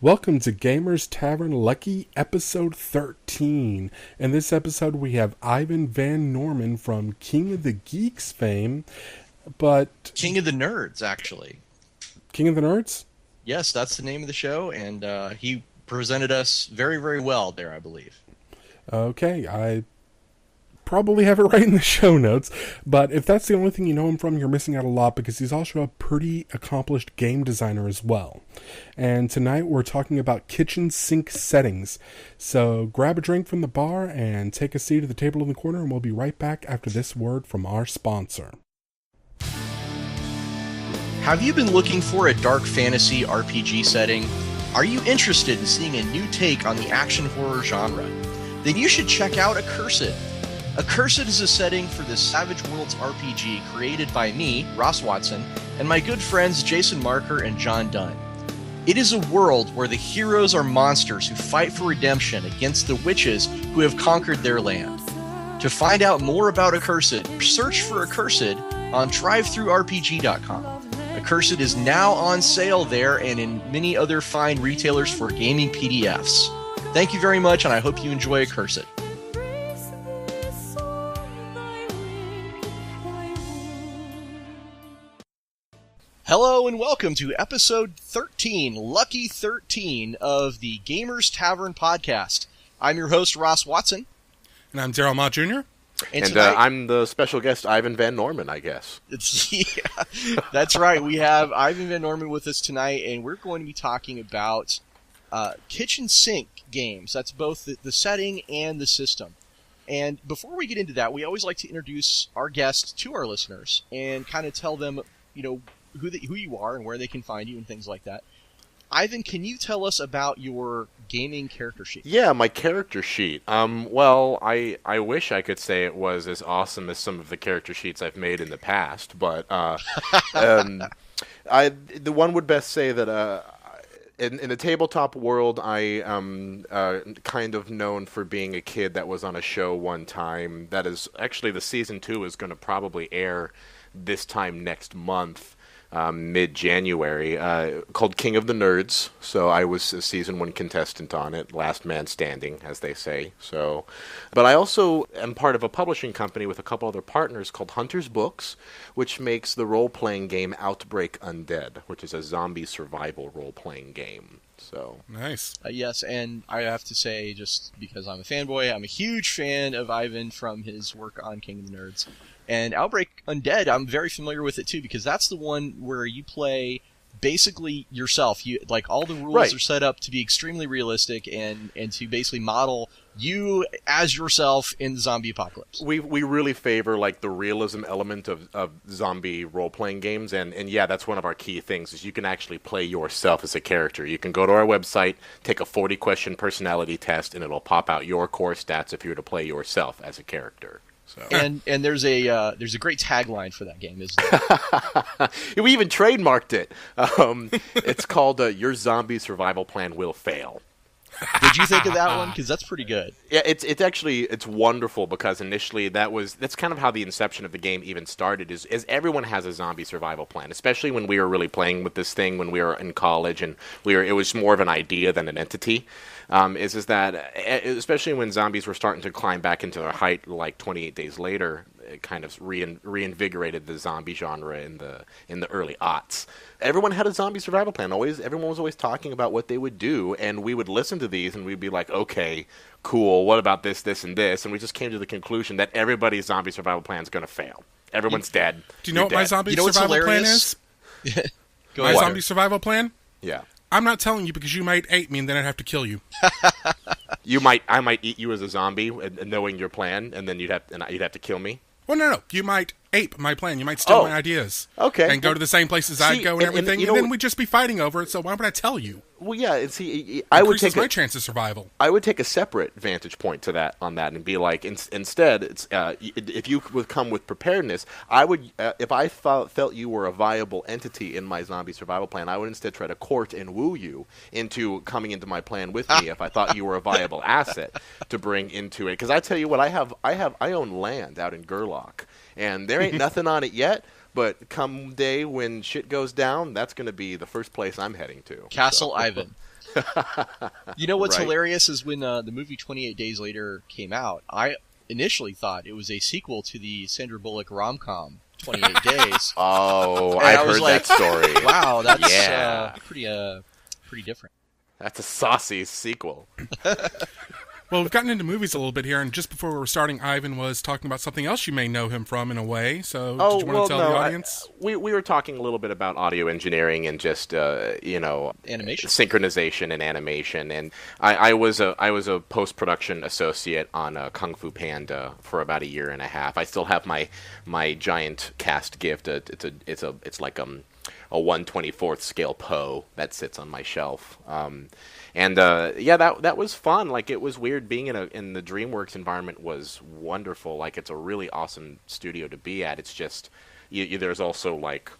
Welcome to Gamers Tavern Lucky episode 13. In this episode we have Ivan Van Norman from King of the Geeks fame, but... King of the Nerds, actually. King of the Nerds? Yes, that's the name of the show, and he presented us very, very well there, I believe. Okay, I probably have it right in the show notes, but if that's the only thing you know him from, you're missing out a lot because he's also a pretty accomplished game designer as well. And tonight we're talking about kitchen sink settings. So grab a drink from the bar and take a seat at the table in the corner, and we'll be right back after this word from our sponsor. Have you been looking for a dark fantasy RPG setting? Are you interested in seeing a new take on the action horror genre? Then you should check out Accursed. Accursed is a setting for the Savage Worlds RPG created by me, Ross Watson, and my good friends Jason Marker and John Dunn. It is a world where the heroes are monsters who fight for redemption against the witches who have conquered their land. To find out more about Accursed, search for Accursed on drivethrurpg.com. Accursed is now on sale there and in many other fine retailers for gaming PDFs. Thank you very much, and I hope you enjoy Accursed. Hello and welcome to episode 13, Lucky 13, of the Gamers Tavern podcast. I'm your host, Ross Watson. And I'm Daryl Mott Jr. And tonight, I'm the special guest, Ivan Van Norman, I guess. Yeah, that's right. We have Ivan Van Norman with us tonight, and we're going to be talking about kitchen sink games. That's both the setting and the system. And before we get into that, we always like to introduce our guests to our listeners and kind of tell them, who you are and where they can find you and things like that. Ivan, can you tell us about your gaming character sheet? Yeah, my character sheet. Well, I wish I could say it was as awesome as some of the character sheets I've made in the past, but the one would best say that in the tabletop world, I am kind of known for being a kid that was on a show one time. That is actually the season 2 is going to probably air this time next month. Mid-January, called King of the Nerds. So I was a season 1 contestant on it, last man standing, as they say. So, but I also am part of a publishing company with a couple other partners called Hunter's Books, which makes the role-playing game Outbreak Undead, which is a zombie survival role-playing game. So nice. Yes, and I have to say, just because I'm a fanboy, I'm a huge fan of Ivan from his work on King of the Nerds. And Outbreak Undead, I'm very familiar with it too, because that's the one where you play basically yourself. You all the rules are set up to be extremely realistic and to basically model you as yourself in the zombie apocalypse. We really favor the realism element of zombie role playing games, and yeah, that's one of our key things is you can actually play yourself as a character. You can go to our website, take a 40-question personality test, and it'll pop out your core stats if you were to play yourself as a character. So. And there's a great tagline for that game, isn't there? We even trademarked it. It's called "Your Zombie Survival Plan Will Fail." Did you think of that one? Because that's pretty good. Yeah, it's wonderful because initially that's kind of how the inception of the game even started. Is everyone has a zombie survival plan, especially when we were really playing with this thing when we were in college and it was more of an idea than an entity. Is that especially when zombies were starting to climb back into their height 28 days later, it kind of reinvigorated the zombie genre in the early aughts. Everyone had a zombie survival plan. Everyone was always talking about what they would do, and we would listen to these and we'd be like, okay, cool, what about this, this, and this? And we just came to the conclusion that everybody's zombie survival plan is going to fail. Everyone's dead. Do you know what my zombie survival plan is? My zombie survival plan? Yeah. I'm not telling you because you might eat me and then I'd have to kill you. I might eat you as a zombie, knowing your plan, and then you'd have to kill me. Well, no. You might ape my plan. You might steal my ideas. Okay. And go to the same places I'd go and everything, and then we'd just be fighting over it, so why would I tell you? Well, yeah, I would take my chance of survival. I would take a separate vantage point to that and be like, instead, it's if you would come with preparedness, I would if I felt you were a viable entity in my zombie survival plan, I would instead try to court and woo you into coming into my plan with me if I thought you were a viable asset to bring into it. Because I tell you what, I own land out in Gerlach, and there ain't nothing on it yet. But come day when shit goes down, that's going to be the first place I'm heading to. Castle Ivan. You know what's Right. hilarious is when the movie 28 Days Later came out, I initially thought it was a sequel to the Sandra Bullock rom-com 28 Days. Oh, And I've I was heard like, that story. Wow, that's Yeah. pretty different. That's a saucy sequel. Well, we've gotten into movies a little bit here, and just before we were starting, Ivan was talking about something else you may know him from in a way. So, did you want to tell the audience? we were talking a little bit about audio engineering and just Animation. synchronization and animation. And I was a post production associate on Kung Fu Panda for about a year and a half. I still have my giant cast gift. It's like a 1/24th scale Poe that sits on my shelf. That was fun. Like, it was weird being in the DreamWorks environment was wonderful. Like, it's a really awesome studio to be at. It's just there's also like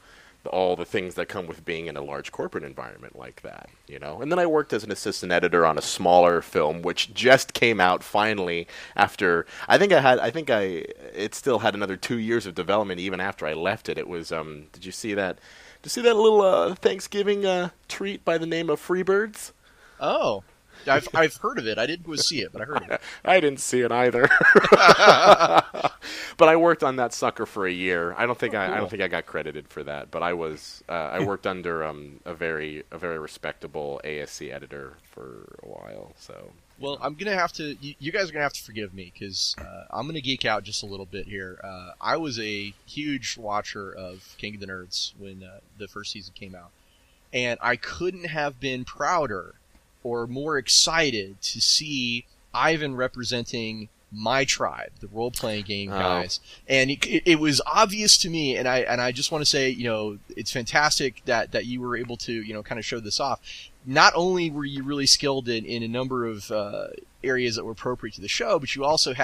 all the things that come with being in a large corporate environment like that, you know. And then I worked as an assistant editor on a smaller film which just came out finally after it still had another 2 years of development even after I left it. It was did you see that little Thanksgiving treat by the name of Freebirds? Oh, I've heard of it. I didn't go see it, but I heard of it. I didn't see it either. But I worked on that sucker for a year. I don't think I got credited for that, but I worked under a very respectable ASC editor for a while. So. Well, I'm gonna have to. You guys are gonna have to forgive me because I'm gonna geek out just a little bit here. I was a huge watcher of King of the Nerds when the first season came out, and I couldn't have been prouder or more excited to see Ivan representing my tribe, the role-playing game guys. And it was obvious to me, and I just want to say, it's fantastic that you were able to, kind of show this off. Not only were you really skilled in a number of areas that were appropriate to the show, but you also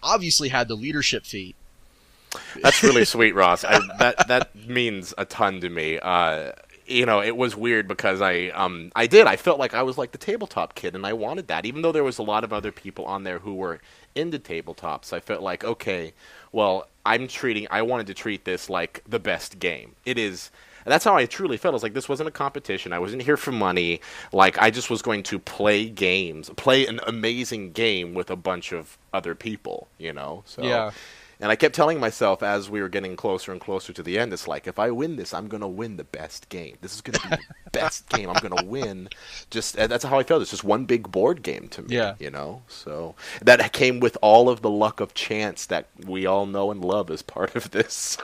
obviously had the leadership feat. That's really sweet, Ross. That means a ton to me. It was weird because I felt like I was like the tabletop kid, and I wanted that. Even though there was a lot of other people on there who were into tabletops, I felt like, okay, well, I wanted to treat this like the best game. It is. And that's how I truly felt. I was like, this wasn't a competition. I wasn't here for money. Like, I just was going to play an amazing game with a bunch of other people, So, yeah. And I kept telling myself as we were getting closer and closer to the end, it's like, if I win this, I'm going to win the best game. This is going to be the best game. I'm going to win. That's how I felt. It's just one big board game to me, yeah. So that came with all of the luck of chance that we all know and love as part of this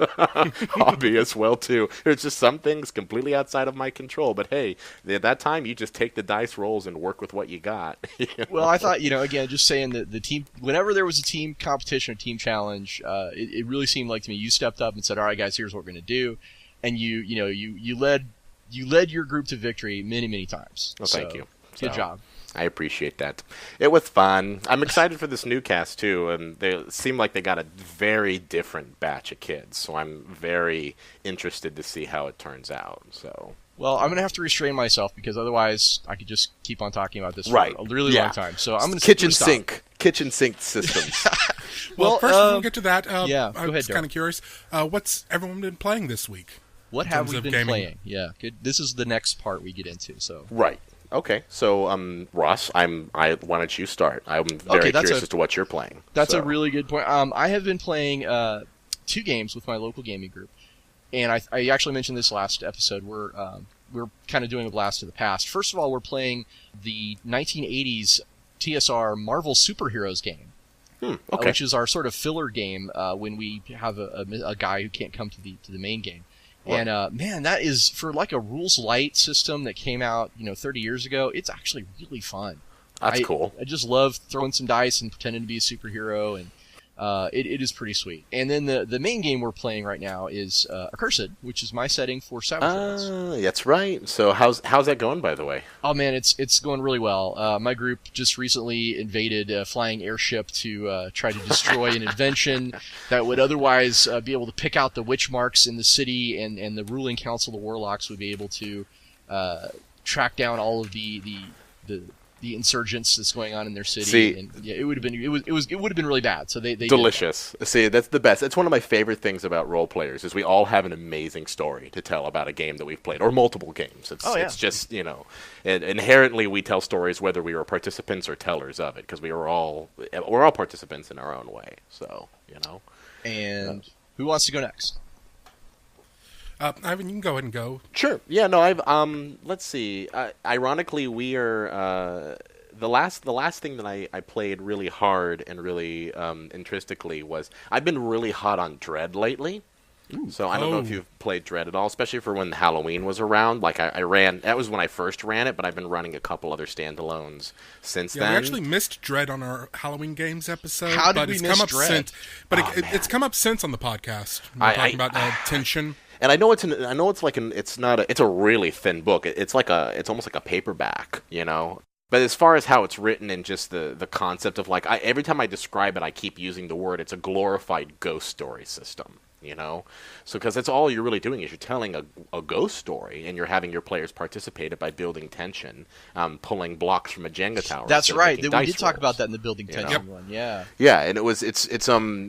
hobby as well, too. There's just some things completely outside of my control. But, hey, at that time, you just take the dice rolls and work with what you got. Well, I thought, again, just saying that the team, whenever there was a team competition or team challenge, it really seemed like to me you stepped up and said, all right, guys, here's what we're going to do. And you led your group to victory many, many times. Well, thank you. Good job. I appreciate that. It was fun. I'm excited for this new cast, too, and they seem like they got a very different batch of kids, so I'm very interested to see how it turns out. So. Well, I'm going to have to restrain myself because otherwise I could just keep on talking about this for a really long time. So I'm going to kitchen sink systems. Well, first, before we get to that, go ahead, I was kind of curious. What's everyone been playing this week? What have we been playing? Yeah, good. This is the next part we get into. So right. Okay. So, Ross, why don't you start? I'm very curious as to what you're playing. That's a really good point. I have been playing 2 games with my local gaming group. And I actually mentioned this last episode. We're kind of doing a blast of the past. First of all, we're playing the 1980s TSR Marvel Superheroes game, which is our sort of filler game when we have a guy who can't come to the main game. What? And man, that is for like a rules light system that came out 30 years ago. It's actually really fun. That's cool. I just love throwing some dice and pretending to be a superhero, and it is pretty sweet. And then the main game we're playing right now is Accursed, which is my setting for Cybertron. That's right. So how's that going, by the way? Oh man, it's going really well. My group just recently invaded a flying airship to try to destroy an invention that would otherwise be able to pick out the witch marks in the city, and the ruling council of the Warlocks would be able to track down all of the the insurgents that's going on in their city. See, and yeah, it would have been really bad. So they delicious. See, that's the best. It's one of my favorite things about role players is we all have an amazing story to tell about a game that we've played or multiple games. It's just inherently we tell stories whether we were participants or tellers of it because we're all participants in our own way. So And who wants to go next? Ivan, you can go ahead and go. Sure. Yeah. No. Let's see. Ironically, we are the last thing that I played really hard and really intrinsically was I've been really hot on Dread lately. Ooh. So I don't know if you've played Dread at all, especially for when Halloween was around. Like I ran, that was when I first ran it, but I've been running a couple other standalones since then. We actually missed Dread on our Halloween Games episode. How did we miss Dread? It's come up since on the podcast. We're talking about tension. And I know it's a really thin book. It's almost like a paperback, But as far as how it's written and just the concept of every time I describe it, I keep using the word. It's a glorified ghost story system. So because that's all you're really doing is you're telling a ghost story and you're having your players participate by building tension, pulling blocks from a Jenga tower. That's right. We did talk about that in the building tension one. Yeah. Yeah, and it's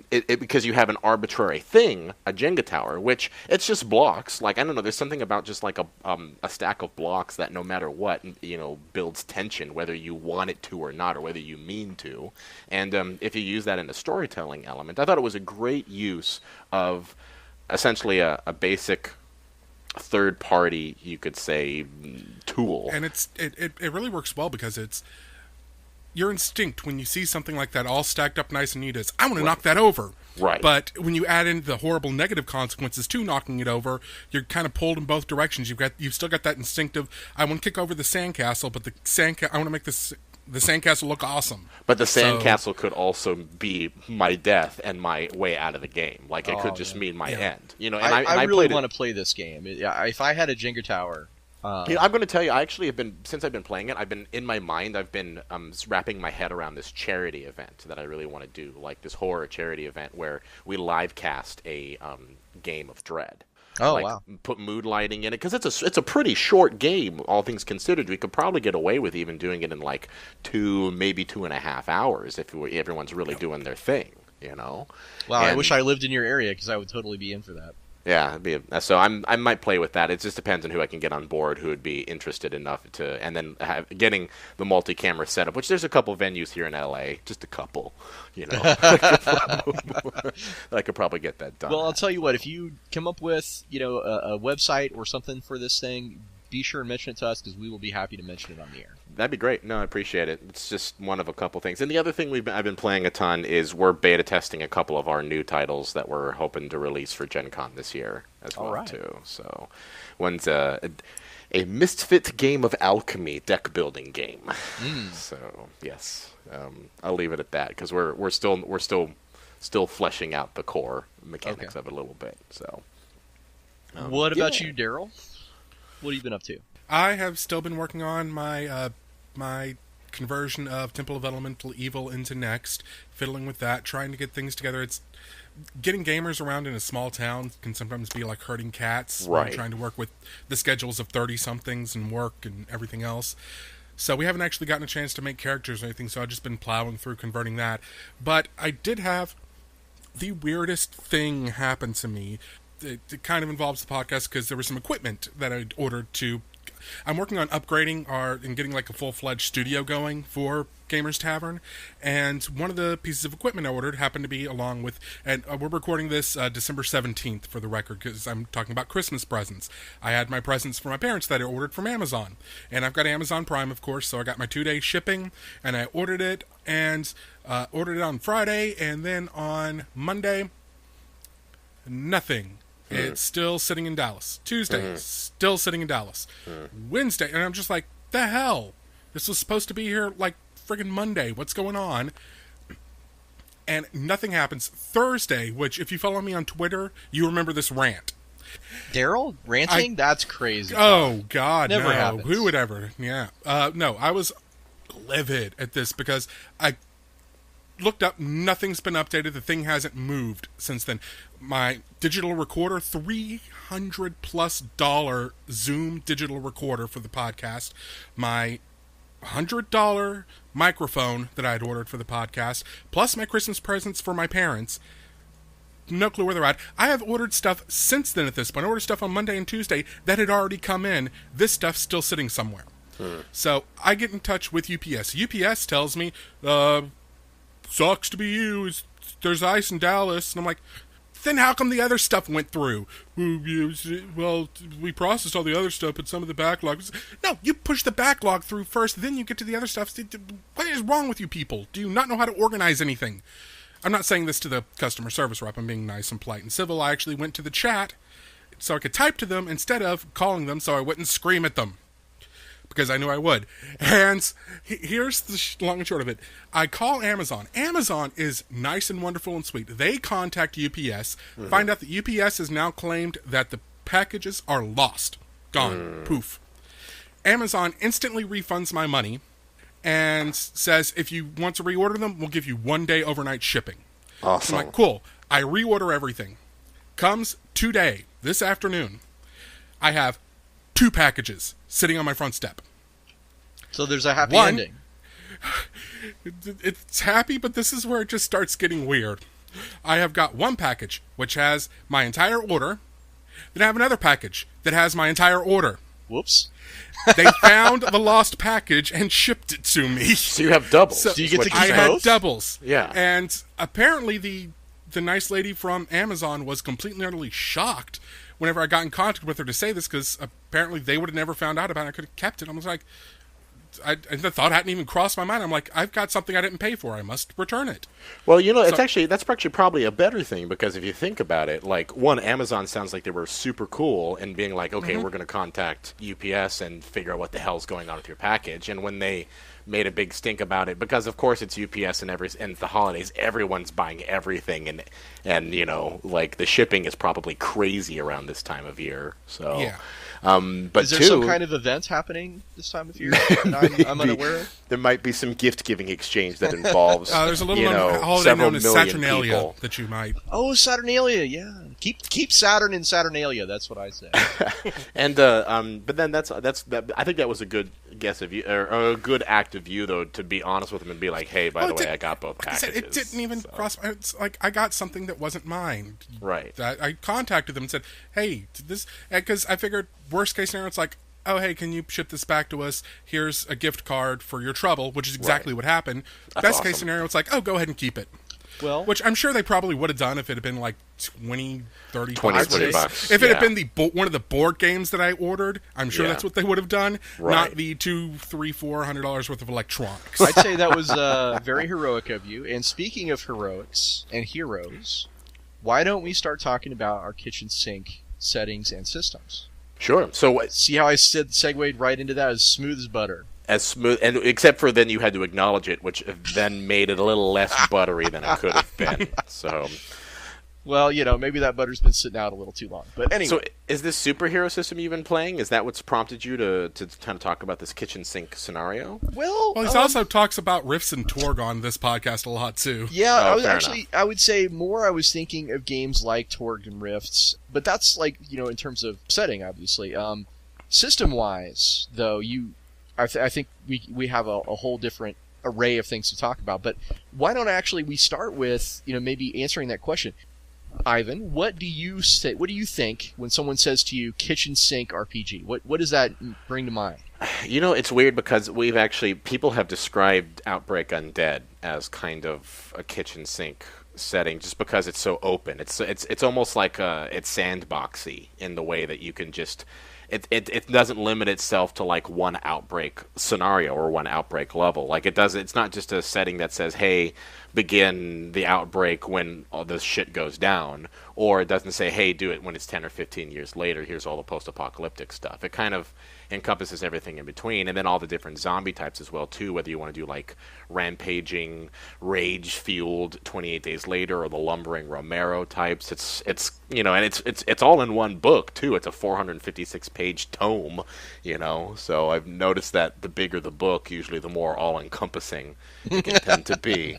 because you have an arbitrary thing, a Jenga tower, which it's just blocks. I don't know. There's something about just a stack of blocks that no matter what, builds tension, whether you want it to or not, or whether you mean to. And if you use that in a storytelling element, I thought it was a great use of essentially a basic third party, you could say, tool. And it really works well because it's your instinct when you see something like that all stacked up nice and neat is, I want to knock that over. Right. But when you add in the horrible negative consequences to knocking it over, you're kind of pulled in both directions. You've still got that instinctive, I want to kick over the sandcastle, but I want to make the sandcastle look awesome. But the sandcastle could also be my death and my way out of the game. It could just mean my end. I really want to play this game. If I had a Jenga tower... I'm going to tell you, I actually have been, since I've been playing it, I've been, in my mind, I've been wrapping my head around this charity event that I really want to do. This horror charity event where we live cast a game of Dread. Oh, wow. Put mood lighting in it, because it's a pretty short game, all things considered. We could probably get away with even doing it in 2, maybe 2.5 hours if everyone's really doing their thing, Wow, I wish I lived in your area, because I would totally be in for that. Yeah, so I might play with that. It just depends on who I can get on board who would be interested enough to, and then getting the multi-camera setup, which there's a couple venues here in LA, just a couple, I could probably get that done. Well, I'll tell you what, if you come up with, a website or something for this thing, be sure and mention it to us because we will be happy to mention it on the air. That'd be great. No, I appreciate it. It's just one of a couple things. And the other thing I've been playing a ton is we're beta testing a couple of our new titles that we're hoping to release for Gen Con this year as well, too. So one's a Misfit game of alchemy deck building game. So yes, I'll leave it at that because we're still fleshing out the core mechanics of it a little bit. So what about you, Daryl? What have you been up to? I have still been working on my my conversion of Temple of Elemental Evil into Next, fiddling with that, trying to get things together. It's getting gamers around in a small town can sometimes be like herding cats. Right. Trying to work with the schedules of 30-somethings and work and everything else. So we haven't actually gotten a chance to make characters or anything, so I've just been plowing through converting that. But I did have the weirdest thing happen to me. It kind of involves the podcast because there was some equipment that I'd ordered to... I'm working on upgrading and getting a full-fledged studio going for Gamers Tavern, and one of the pieces of equipment I ordered happened to be along with, and we're recording this December 17th for the record because I'm talking about Christmas presents. I had my presents for my parents that I ordered from Amazon, and I've got Amazon Prime, of course, so I got my 2-day shipping, and I ordered it on Friday, and then on Monday, nothing. It's still sitting in Dallas. Tuesday, still sitting in Dallas. Wednesday, and I'm just like, the hell? This was supposed to be here friggin' Monday. What's going on? And nothing happens. Thursday, which if you follow me on Twitter, you remember this rant. Daryl? Ranting? That's crazy. Oh, God, Never no. happens. Who would ever? Yeah. No, I was livid at this because I looked up, nothing's been updated. The thing hasn't moved since then. My digital recorder, $300+ Zoom digital recorder for the podcast. My $100 microphone that I had ordered for the podcast, plus my Christmas presents for my parents. No clue where they're at. I have ordered stuff since then at this point. I ordered stuff on Monday and Tuesday that had already come in. This stuff's still sitting somewhere. So I get in touch with UPS. UPS tells me, sucks to be you. There's ice in Dallas. And I'm like, then how come the other stuff went through? Well, we processed all the other stuff, but some of the backlog. No, you push the backlog through first, then you get to the other stuff. What is wrong with you people? Do you not know how to organize anything? I'm not saying this to the customer service rep. I'm being nice and polite and civil. I actually went to the chat so I could type to them instead of calling them so I wouldn't scream at them. Because I knew I would. And here's the long and short of it. I call Amazon. Amazon is nice and wonderful and sweet. They contact UPS, find out that UPS has now claimed that the packages are lost. Gone. Poof. Amazon instantly refunds my money and says, if you want to reorder them, we'll give you 1 day overnight shipping. Awesome. I'm like, cool. I reorder everything. Comes today, this afternoon. I have 2 packages sitting on my front step. So there's a happy ending. It's happy, but this is where it just starts getting weird. I have got 1 package, which has my entire order. Then I have another package that has my entire order. Whoops. They found the lost package and shipped it to me. So you have doubles. So you get to keep I both? had doubles. Yeah. And apparently the nice lady from Amazon was completely utterly shocked whenever I got in contact with her to say this, because apparently they would have never found out about it. I could have kept it. I was like, the thought hadn't even crossed my mind. I'm like, I've got something I didn't pay for. I must return it. Well, that's actually probably a better thing, because if you think about it, like, one, Amazon sounds like they were super cool and being like, okay, we're going to contact UPS and figure out what the hell's going on with your package. And when they made a big stink about it, because of course it's UPS and it's the holidays, everyone's buying everything, and like the shipping is probably crazy around this time of year. So yeah. But is there some kind of event happening this time of year that I'm unaware of? There might be some gift-giving exchange that involves there's a little holiday known as Saturnalia that you might. Oh, Saturnalia, yeah. Keep Saturn in Saturnalia. That's what I say. And but then that's I think that was a good guess of you, or a good act of you, though, to be honest with him and be like, hey, by the way, I got both packages. It didn't even cross. It's like I got something that wasn't mine. Right. I contacted them and said, hey, this, because I figured worst case scenario, it's like, oh, hey, can you ship this back to us? Here's a gift card for your trouble, which is exactly what happened. That's Best awesome. case scenario, it's like, oh, go ahead and keep it. Well, which I'm sure they probably would have done if it had been like 20, 30 $20 bucks. If it had been one of the board games that I ordered, I'm sure that's what they would have done, not the $200, $300, $400 worth of electronics. I'd say that was very heroic of you. And speaking of heroics and heroes, why don't we start talking about our kitchen sink settings and systems? Sure. So see how I segued right into that as smooth as butter. As smooth, and except for then you had to acknowledge it, which then made it a little less buttery than it could have been. So, well, maybe that butter's been sitting out a little too long. But anyway, so is this superhero system you've been playing? Is that what's prompted you to kind of talk about this kitchen sink scenario? Well, he also talks about Rifts and Torg on this podcast a lot too. Yeah, I would say more. I was thinking of games like Torg and Rifts, but that's like in terms of setting, obviously. System wise, though, I think we have a whole different array of things to talk about. But why don't actually we start with maybe answering that question? Ivan, what do you say? What do you think when someone says to you kitchen sink RPG? What does that bring to mind? It's weird because people have described Outbreak Undead as kind of a kitchen sink setting just because it's so open. It's almost like it's sandboxy in the way that you can just. It doesn't limit itself to like one Outbreak scenario or one Outbreak level. Like it's not just a setting that says, hey, begin the Outbreak when all this shit goes down, or it doesn't say, hey, do it when it's 10 or 15 years later, here's all the post-apocalyptic stuff. It kind of encompasses everything in between, and then all the different zombie types as well too, whether you want to do like rampaging, rage-fueled 28 Days Later or the lumbering Romero types. It's all in one book too. It's a 456-page tome, so I've noticed that the bigger the book, usually the more all-encompassing it can tend to be.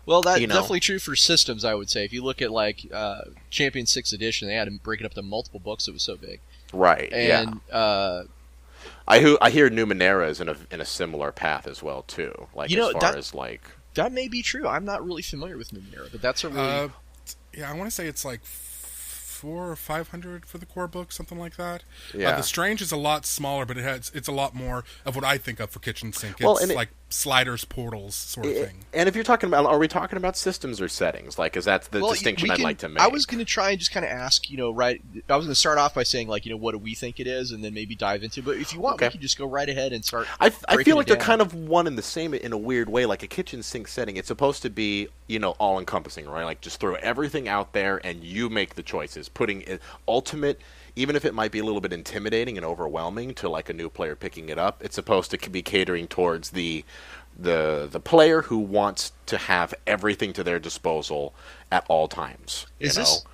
Well, that's definitely true for systems, I would say. If you look at like Champion 6th edition, they had to break it up into multiple books. It was so big. Right. And I hear Numenera is in a similar path as well too. Like You know, as far as like that may be true. I'm not really familiar with Numenera, but that's a really Yeah, I want to say it's like 400 or 500 for the core book, something like that. Yeah. The Strange is a lot smaller, but it's a lot more of what I think of for kitchen sink. It's Well, and like sliders, portals, sort of thing. And if you're talking about, are we talking about systems or settings? Like, is that the distinction I'd like to make? I was going to try and just kind of ask, right? I was going to start off by saying, like, what do we think it is, and then maybe dive into. But if you want, we can just go right ahead and start. I feel like they're kind of one and the same in a weird way. Like a kitchen sink setting, it's supposed to be, all encompassing, right? Like just throw everything out there and you make the choices, putting it ultimate. Even if it might be a little bit intimidating and overwhelming to like a new player picking it up, it's supposed to be catering towards the player who wants to have everything to their disposal at all times.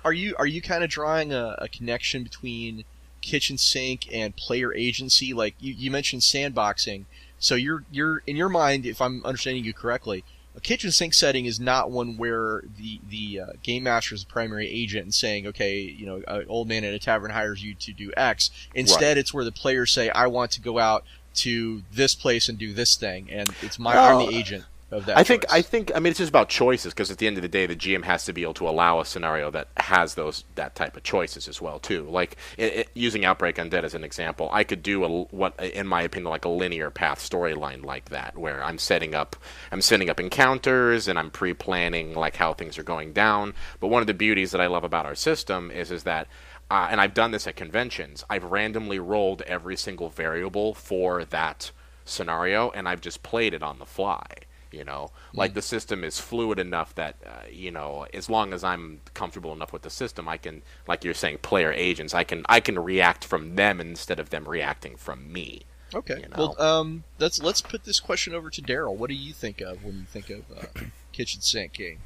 Are you kind of drawing a connection between kitchen sink and player agency? Like you mentioned sandboxing, so you're in your mind, if I'm understanding you correctly, a kitchen sink setting is not one where the game master is the primary agent and saying, okay, an old man at a tavern hires you to do X. Instead, It's where the players say, I want to go out to this place and do this thing, and I'm the agent of that. I think it's just about choices, because at the end of the day, the GM has to be able to allow a scenario that has that type of choices as well too. Like using Outbreak Undead as an example, I could do what in my opinion like a linear path storyline like that, where I'm setting up encounters and I'm pre-planning like how things are going down. But one of the beauties that I love about our system is that and I've done this at conventions, I've randomly rolled every single variable for that scenario, and I've just played it on the fly. Like the system is fluid enough that, as long as I'm comfortable enough with the system, I can, like you're saying, player agents, I can react from them instead of them reacting from me. Okay. Well, let's put this question over to Daryl. What do you think of when you think of kitchen sink game?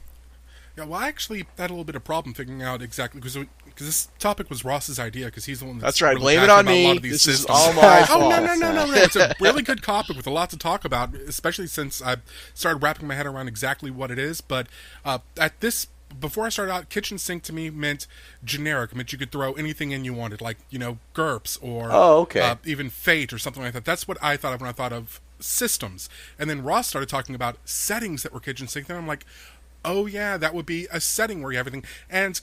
Yeah, well, I actually had a little bit of problem figuring out exactly, because this topic was Ross's idea, because he's the one that's right. Really Blame it on about me. A lot of these this systems. Is all my fault. Oh, no. It's a really good topic with a lot to talk about, especially since I started wrapping my head around exactly what it is. But before I started out, kitchen sink to me meant generic. It meant you could throw anything in you wanted, like, GURPS or even Fate or something like that. That's what I thought of when I thought of systems. And then Ross started talking about settings that were kitchen sink. Then I'm like, oh yeah, that would be a setting where you have everything. And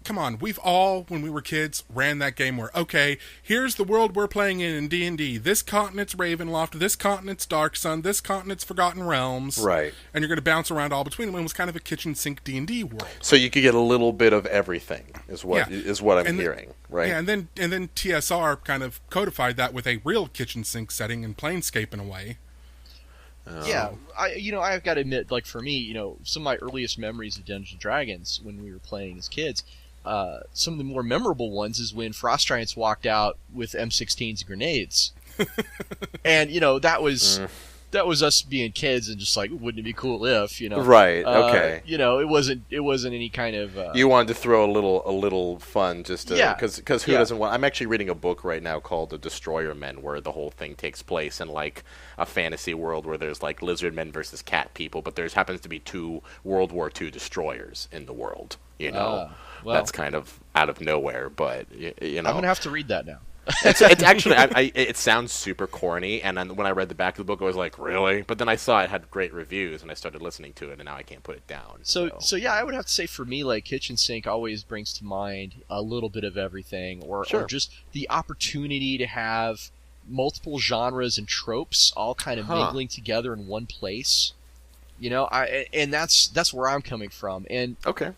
come on, we've all, when we were kids, ran that game where, okay, here's the world we're playing in D&D. This continent's Ravenloft, this continent's Darksun, this continent's Forgotten Realms. Right. And you're going to bounce around all between them. It was kind of a kitchen sink D&D world. So you could get a little bit of everything, is what I'm hearing, right? Yeah, and then TSR kind of codified that with a real kitchen sink setting in Planescape in a way. Yeah, I've got to admit, like for me, some of my earliest memories of Dungeons & Dragons when we were playing as kids, some of the more memorable ones is when Frost Giants walked out with M16s and grenades, and that was us being kids and just like, wouldn't it be cool if right? Okay. It wasn't any kind of. You wanted to throw a little fun just to, because who doesn't want? I'm actually reading a book right now called The Destroyer Men, where the whole thing takes place in like a fantasy world where there's like lizard men versus cat people, but there happens to be 2 World War II destroyers in the world. Well, that's kind of out of nowhere, but I'm gonna have to read that now. It's actually it sounds super corny, and then when I read the back of the book, I was like, really? But then I saw it had great reviews, and I started listening to it, and now I can't put it down. So yeah, I would have to say for me, like kitchen sink always brings to mind a little bit of everything, or just the opportunity to have multiple genres and tropes all kind of mingling together in one place. And that's where I'm coming from. And okay.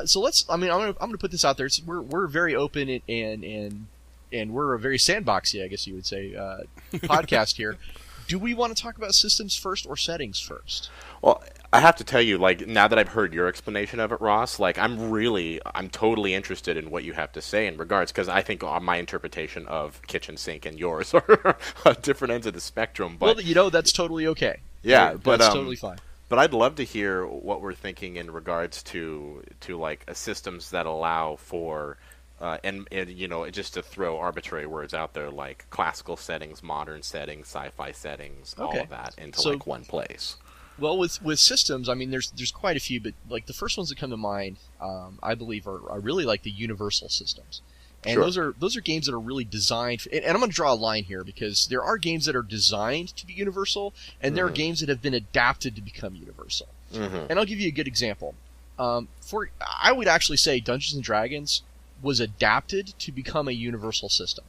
So I'm gonna put this out there. We're very open and we're a very sandboxy, I guess you would say, podcast here. Do we want to talk about systems first or settings first? Well, I have to tell you, like, now that I've heard your explanation of it, Ross, like, I'm totally interested in what you have to say in regards, because I think my interpretation of kitchen sink and yours are different ends of the spectrum. But that's totally okay. Yeah, that's totally fine. But I'd love to hear what we're thinking in regards to like systems that allow for. And just to throw arbitrary words out there like classical settings, modern settings, sci-fi settings, all of that into like one place. Well, with systems, I mean, there's quite a few, but like the first ones that come to mind, I believe, are really like the universal systems. And Sure. those are games that are really designed, and I'm going to draw a line here because there are games that are designed to be universal, and there are games that have been adapted to become universal. Mm-hmm. And I'll give you a good example. I would actually say Dungeons and Dragons was adapted to become a universal system.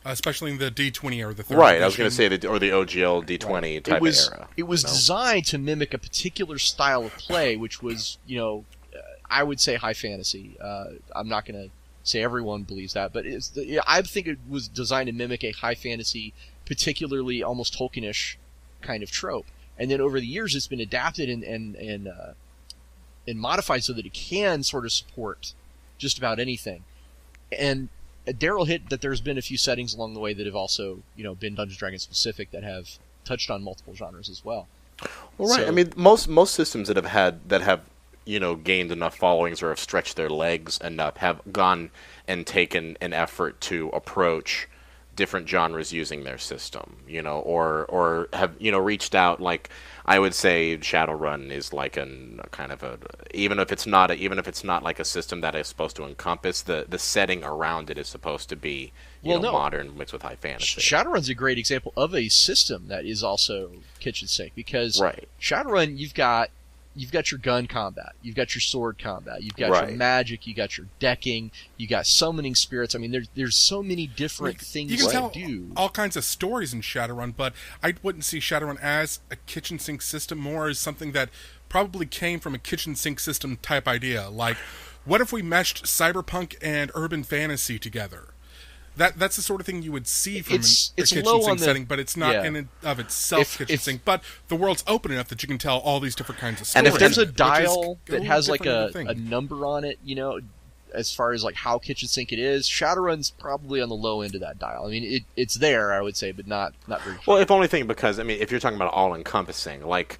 Especially in the D20 or the third Right, edition. I was going to say, or the OGL D20 type of era. It was designed to mimic a particular style of play, which was, I would say high fantasy. I'm not going to say everyone believes that, but I think it was designed to mimic a high fantasy, particularly almost Tolkienish kind of trope. And then over the years, it's been adapted and modified so that it can sort of support just about anything. And Daryl hit that there's been a few settings along the way that have also, been Dungeons & Dragons specific that have touched on multiple genres as well. Well, right. I mean, most systems that have gained enough followings or have stretched their legs enough have gone and taken an effort to approach different genres using their system, or have reached out. Like I would say, Shadowrun is like even if it's not like a system that is supposed to encompass the setting around it is supposed to be modern mixed with high fantasy. Shadowrun's a great example of a system that is also kitchen sink because Shadowrun you've got your gun combat, you've got your sword combat, you've got your magic, you got your decking, you got summoning spirits. I mean, there's so many different things you can tell do. All kinds of stories in Shadowrun, but I wouldn't see Shadowrun as a kitchen sink system, more as something that probably came from a kitchen sink system type idea. Like, what if we meshed cyberpunk and urban fantasy together? That's the sort of thing you would see from a kitchen sink setting, but it's not in and of itself kitchen sink. But the world's open enough that you can tell all these different kinds of stories. And if there's a dial that has like a number on it, as far as like how kitchen sink it is, Shadowrun's probably on the low end of that dial. I mean, it's there, I would say, but not very high. Well, if only thing because if you're talking about all encompassing, like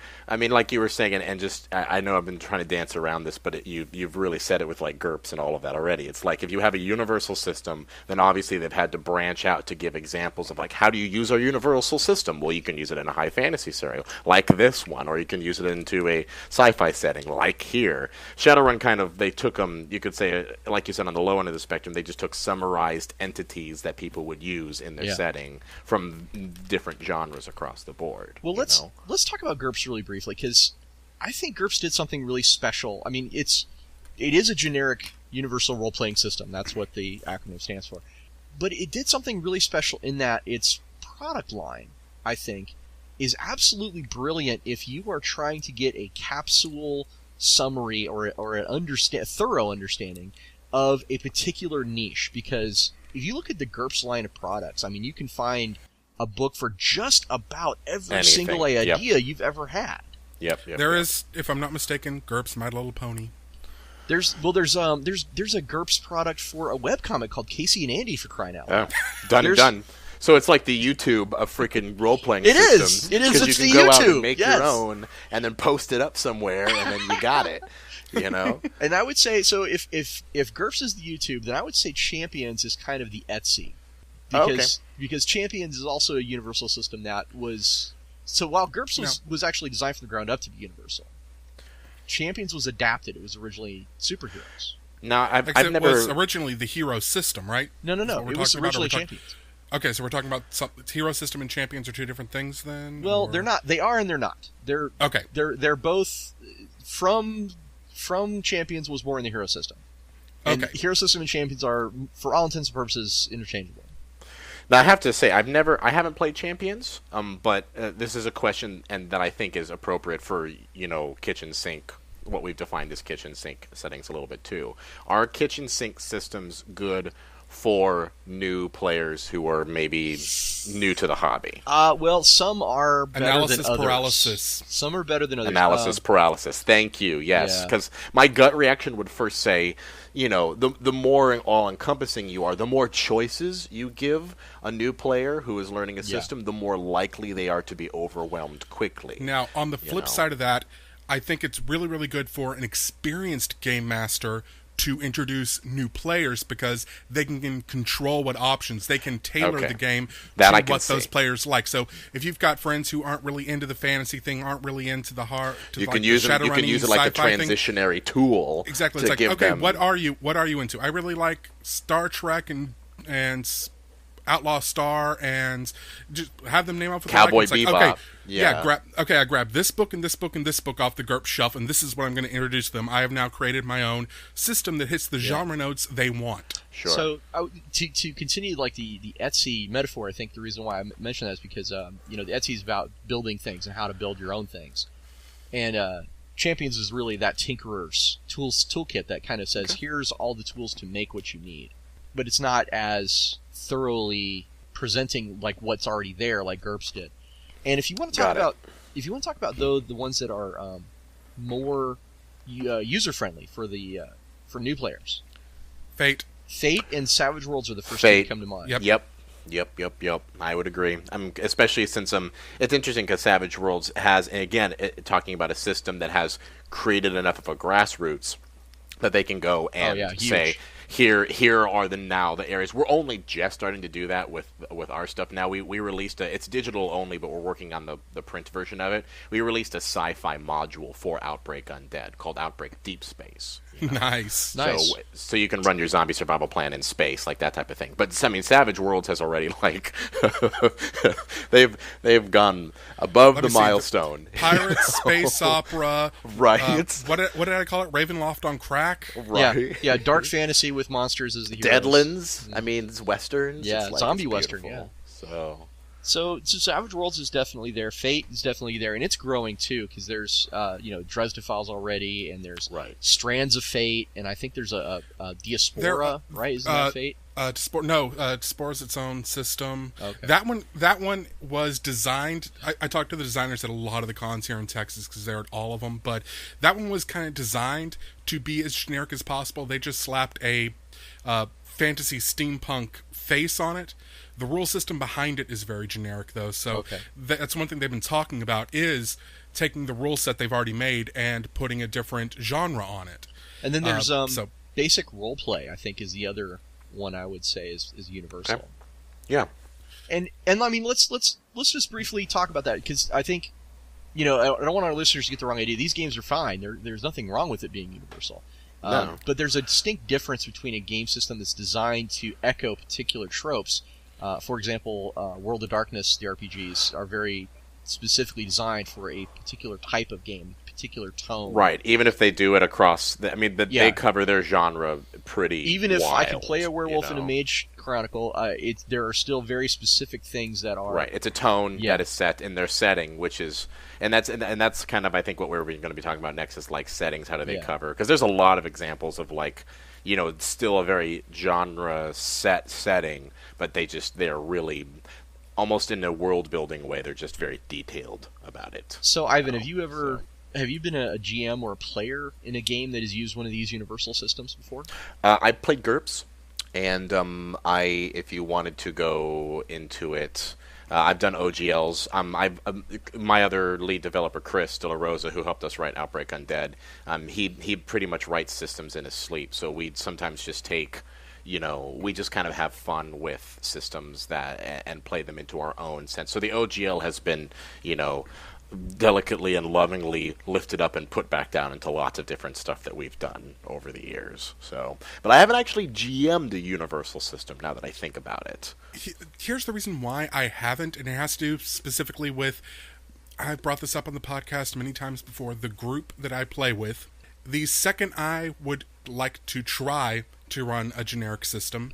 you were saying, and just I know I've been trying to dance around this, but you've really said it with like GURPS and all of that already. It's like if you have a universal system, then obviously they've had to branch out to give examples of like how do you use our universal system? Well, you can use it in a high fantasy scenario like this one, or you can use it into a sci-fi setting like here. Shadowrun kind of they took them, you could say. Like you said, on the low end of the spectrum, they just took summarized entities that people would use in their setting from different genres across the board. Well, let's talk about GURPS really briefly, because I think GURPS did something really special. I mean, it is a generic universal role-playing system. That's what the acronym stands for. But it did something really special in that its product line, I think, is absolutely brilliant if you are trying to get a capsule summary or a thorough understanding of a particular niche, because if you look at the GURPS line of products, I mean, you can find a book for just about every single idea you've ever had. Yep. There is, if I'm not mistaken, GURPS My Little Pony. There's a GURPS product for a webcomic called Casey and Andy, for crying out loud. Done. So it's like the YouTube of freaking role-playing systems. It is. Because you can go out and make your own and then post it up somewhere and then you got it. And I would say, so if GURPS is the YouTube, then I would say Champions is kind of the Etsy. Because Champions is also a universal system that was... So while GURPS was actually designed from the ground up to be universal, Champions was adapted. It was originally superheroes. No, I've never... It was originally the hero system, right? No. It was originally Champions. Okay, so we're talking about hero system and Champions are two different things then? Well, they're not. They are and they're not. They're both from Champions was born in the hero system. And hero system and Champions are, for all intents and purposes, interchangeable. Now I have to say I haven't played Champions, but this is a question and that I think is appropriate for kitchen sink. What we've defined as kitchen sink settings a little bit too. Are kitchen sink systems good for new players who are maybe new to the hobby? Well, some are better Analysis than others. paralysis. Some are better than others. Analysis paralysis. Thank you. Yes, because my gut reaction would first say, the more all-encompassing you are, the more choices you give a new player who is learning a system, the more likely they are to be overwhelmed quickly. Now, on the flip side of that, I think it's really, really good for an experienced game master to introduce new players because they can control what options. They can tailor the game that to what those players like. So if you've got friends who aren't really into the fantasy thing, aren't really into the hard, you can use it. You can use it like a transitionary tool. Exactly. It's like, okay, what are you into? I really like Star Trek and Outlaw Star, and just have them name off what Cowboy they like. Bebop. Okay, I grabbed this book and this book and this book off the GURP shelf, and this is what I'm going to introduce them. I have now created my own system that hits the genre notes they want. Sure. So to continue like the Etsy metaphor, I think the reason why I mentioned that is because the Etsy is about building things and how to build your own things, and Champions is really that tinkerer's toolkit that kind of says here's all the tools to make what you need, but it's not as thoroughly presenting like what's already there like GURPS did. And if you want to talk about though the ones that are more user friendly for for new players, Fate and Savage Worlds are the first two that come to mind. Yep. I would agree. Especially since it's interesting because Savage Worlds has, and again, talking about a system that has created enough of a grassroots that they can go and say, here are the areas. We're only just starting to do that with our stuff now. We released it's digital only, but we're working on the print version of it. We released a sci-fi module for Outbreak Undead called Outbreak Deep Space. Nice. So you can run your zombie survival plan in space, like that type of thing. But Savage Worlds has already they've gone above the milestone. Pirates, space opera, right? What did I call it? Ravenloft on crack. Right. Yeah. Dark fantasy with monsters as the heroes. Deadlands. I mean, it's westerns. Yeah, it's zombie western. Yeah. So Savage Worlds is definitely there. Fate is definitely there, and it's growing too because there's Dresden Files already, and there's Strands of Fate, and I think there's a Diaspora, right? Isn't that Fate? Diaspora is its own system. Okay. That one was designed. I talked to the designers at a lot of the cons here in Texas because they're at all of them, but that one was kind of designed to be as generic as possible. They just slapped a fantasy steampunk face on it. The rule system behind it is very generic, though, so that's one thing they've been talking about is taking the rule set they've already made and putting a different genre on it. And then there's basic roleplay, I think, is the other one I would say is universal. Okay. Yeah. And I mean, let's just briefly talk about that because I think, I don't want our listeners to get the wrong idea. These games are fine. There's nothing wrong with it being universal. No. But there's a distinct difference between a game system that's designed to echo particular tropes. For example, World of Darkness, the RPGs, are very specifically designed for a particular type of game, particular tone. Right, even if they do it across... They cover their genre pretty Even if wild, I can play a werewolf in a Mage Chronicle, there are still very specific things that are... Right, it's a tone that is set in their setting, which is... And that's kind of, I think, what we're going to be talking about next is, like, settings, how do they cover? Because there's a lot of examples of, like... it's still a very genre setting, but they're really almost in a world building way. They're just very detailed about it. So, Ivan, have you been a GM or a player in a game that has used one of these universal systems before? I played GURPS, and if you wanted to go into it, I've done OGLs. My other lead developer, Chris De La Rosa, who helped us write Outbreak Undead, he pretty much writes systems in his sleep. So we'd sometimes just take, we just kind of have fun with systems and play them into our own sense. So the OGL has been, delicately and lovingly lifted up and put back down into lots of different stuff that we've done over the years. So, but I haven't actually GM'd a universal system now that I think about it. Here's the reason why I haven't, and it has to do specifically with, I've brought this up on the podcast many times before, the group that I play with. The second I would like to try to run a generic system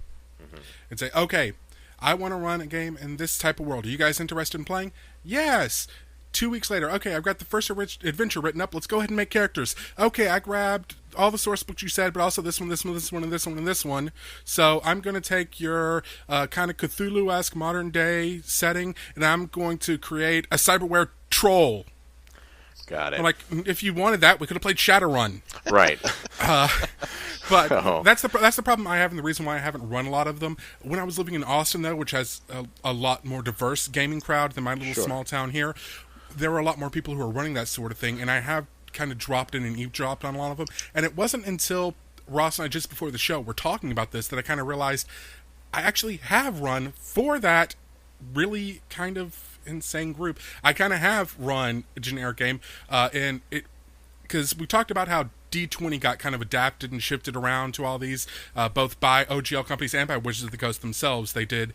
and say, okay, I want to run a game in this type of world. Are you guys interested in playing? Yes. 2 weeks later, okay, I've got the first adventure written up. Let's go ahead and make characters. Okay, I grabbed all the source books you said, but also this one, this one, this one, and this one, and this one. So I'm going to take your kind of Cthulhu-esque modern-day setting, and I'm going to create a cyberware troll. Got it. I'm like, if you wanted that, we could have played Shadowrun. Right. But that's the problem I have, and the reason why I haven't run a lot of them. When I was living in Austin, though, which has a lot more diverse gaming crowd than my little small town here, there were a lot more people who were running that sort of thing, and I have kind of dropped in and eavesdropped on a lot of them. And it wasn't until Ross and I, just before the show, were talking about this, that I kind of realized I actually have run for that really kind of insane group. I kind of have run a generic game, and it, because we talked about how D20 got kind of adapted and shifted around to all these, both by OGL companies and by Wizards of the Coast themselves. They did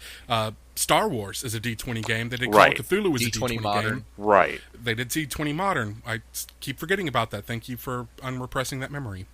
Star Wars as a D20 game. They did Call of Cthulhu as a D20 Modern. game. Right. They did D20 Modern. I keep forgetting about that. Thank you for unrepressing that memory.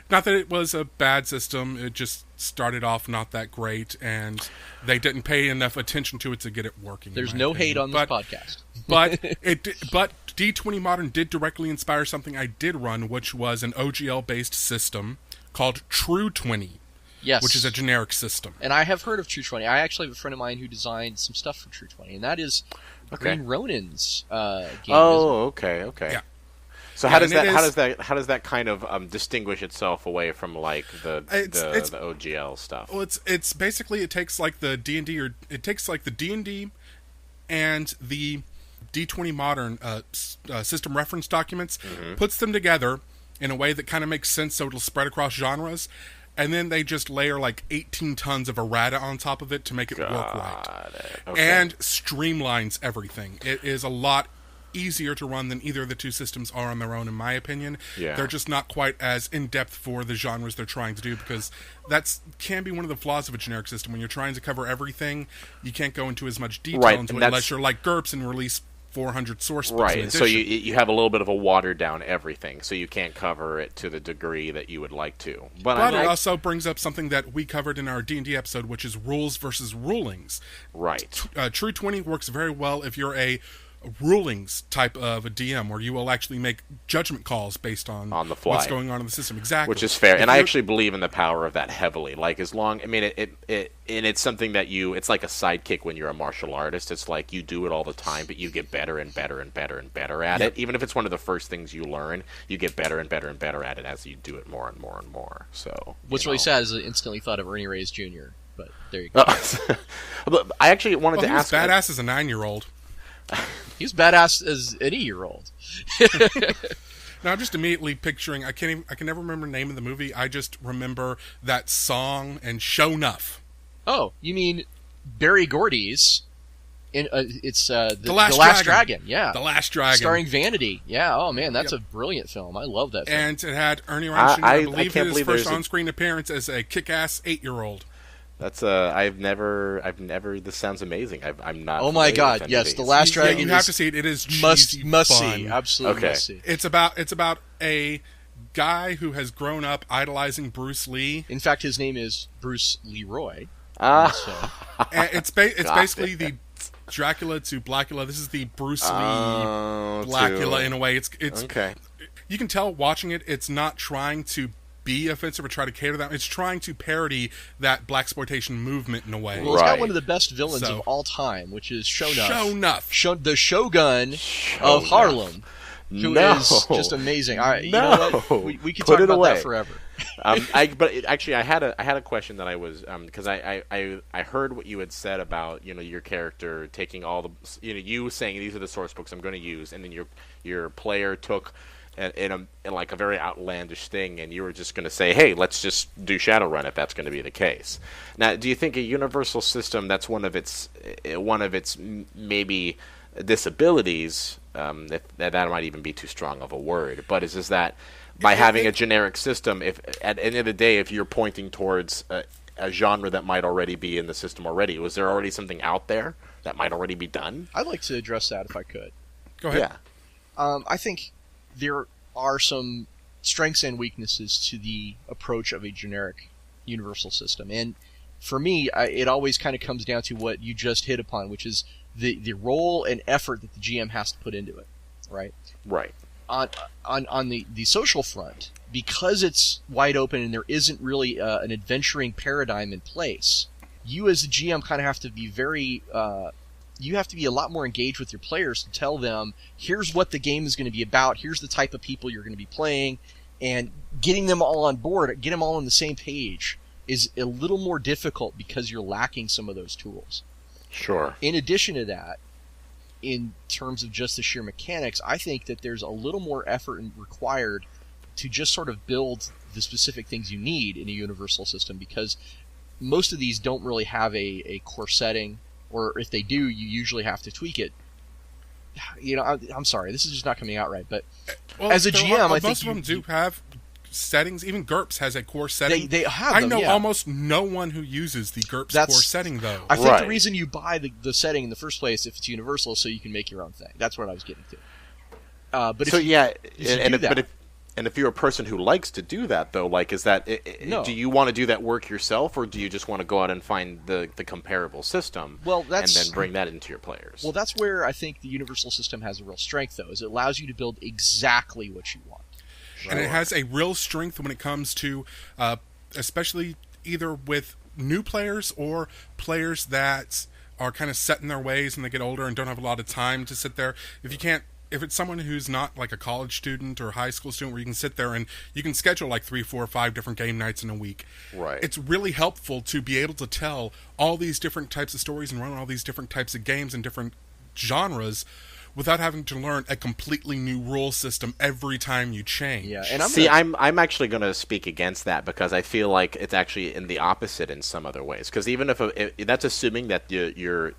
Not that it was a bad system. It just started off not that great, and they didn't pay enough attention to it to get it working. There's no hate on this podcast. but D20 Modern did directly inspire something I did run, which was an OGL-based system called True 20. Yes. Which is a generic system. And I have heard of True 20. I actually have a friend of mine who designed some stuff for True 20, and that is Green Ronin's game. Oh, okay. Yeah. So how does that kind of distinguish itself away from like the OGL stuff? Well, it's basically, it takes like the D&D, or it takes like the D&D and the D20 Modern system reference documents, puts them together in a way that kind of makes sense, so it'll spread across genres, and then they just layer like 18 tons of errata on top of it to make it work right. Okay. And streamlines everything. It is a lot easier to run than either of the two systems are on their own, in my opinion. Yeah. They're just not quite as in-depth for the genres they're trying to do, because that can be one of the flaws of a generic system. When you're trying to cover everything, you can't go into as much detail into it unless you're like GURPS and release 400 source books. Right, so you have a little bit of a watered down everything, so you can't cover it to the degree that you would like to. But it also brings up something that we covered in our D&D episode, which is rules versus rulings. Right. True 20 works very well if you're a rulings type of a DM, where you will actually make judgment calls based on the fly, what's going on in the system. Exactly. Which is fair, and I actually believe in the power of that heavily. Like, as long, I mean, it's something that it's like a sidekick when you're a martial artist. It's like you do it all the time, but you get better and better and better and better at it. Even if it's one of the first things you learn, you get better and better and better at it as you do it more and more and more. So what's really sad is I instantly thought of Ernie Reyes Jr., but there you go. But I actually wanted to ask. Badass as a 9-year-old. He's badass as an 80-year-old. Now I'm just immediately picturing. I can never remember the name of the movie. I just remember that song and Show Nuff. Oh, you mean Barry Gordy's? It's the Last Dragon. Yeah, The Last Dragon, starring Vanity. Yeah. Oh man, that's a brilliant film. I love that film. And it had Ernie Reyes Jr. I believe his first on-screen appearance as a kick-ass 8-year-old. That's I've never. This sounds amazing. I'm not. Oh my god! Yes, The Last Dragon. You have to see it. It is must fun. see. Absolutely must see. It's about a guy who has grown up idolizing Bruce Lee. In fact, his name is Bruce Leroy. And it's basically the Dracula to Blackula. This is the Bruce Lee Blackula in a way. It's okay. You can tell watching it. It's not trying to be offensive or try to cater to that. It's trying to parody that blackexploitation movement in a way. Well, it's got one of the best villains of all time, which is Shonuff. The Shogun of Harlem, who is just amazing. You know what? We could talk about that forever. But actually, I had a question that I was because I heard what you had said about your character taking all the you saying these are the source books I'm going to use, and then your player took in like a very outlandish thing, and you were just going to say, hey, let's just do Shadowrun if that's going to be the case. Now, do you think a universal system, that's one of its maybe disabilities, that might even be too strong of a word, but is that by having a generic system, if at the end of the day, if you're pointing towards a genre that might already be in the system already, was there already something out there that might already be done? I'd like to address that if I could. Go ahead. Yeah. I think there are some strengths and weaknesses to the approach of a generic universal system. And for me, it always kind of comes down to what you just hit upon, which is the role and effort that the GM has to put into it, right? Right. On the social front, because it's wide open and there isn't really an adventuring paradigm in place, you as a GM kind of have to be you have to be a lot more engaged with your players to tell them, here's what the game is going to be about, here's the type of people you're going to be playing, and getting them all on board, get them all on the same page is a little more difficult because you're lacking some of those tools. Sure. In addition to that, in terms of just the sheer mechanics, I think that there's a little more effort required to just sort of build the specific things you need in a universal system, because most of these don't really have a core setting, or if they do, you usually have to tweak it. I'm sorry, this is just not coming out right, but as a GM, I think most of them do have settings. Even GURPS has a core setting. They have them, I know almost no one who uses the GURPS core setting, though. I think the reason you buy the setting in the first place, if it's universal, is so you can make your own thing. That's what I was getting to. But if you're a person who likes to do that, though, like, is that no. Do you want to do that work yourself, or do you just want to go out and find the comparable system and then bring that into your players? Well, that's where I think the universal system has a real strength, though, is it allows you to build exactly what you want. And it has a real strength when it comes to, especially either with new players or players that are kind of set in their ways and they get older and don't have a lot of time to sit there. If it's someone who's not like a college student or a high school student where you can sit there and you can schedule like 3, 4, 5 different game nights in a week. Right. It's really helpful to be able to tell all these different types of stories and run all these different types of games and different genres without having to learn a completely new rule system every time you change. Yeah, and I'm actually going to speak against that, because I feel like it's actually in the opposite in some other ways. Because even if that's assuming that your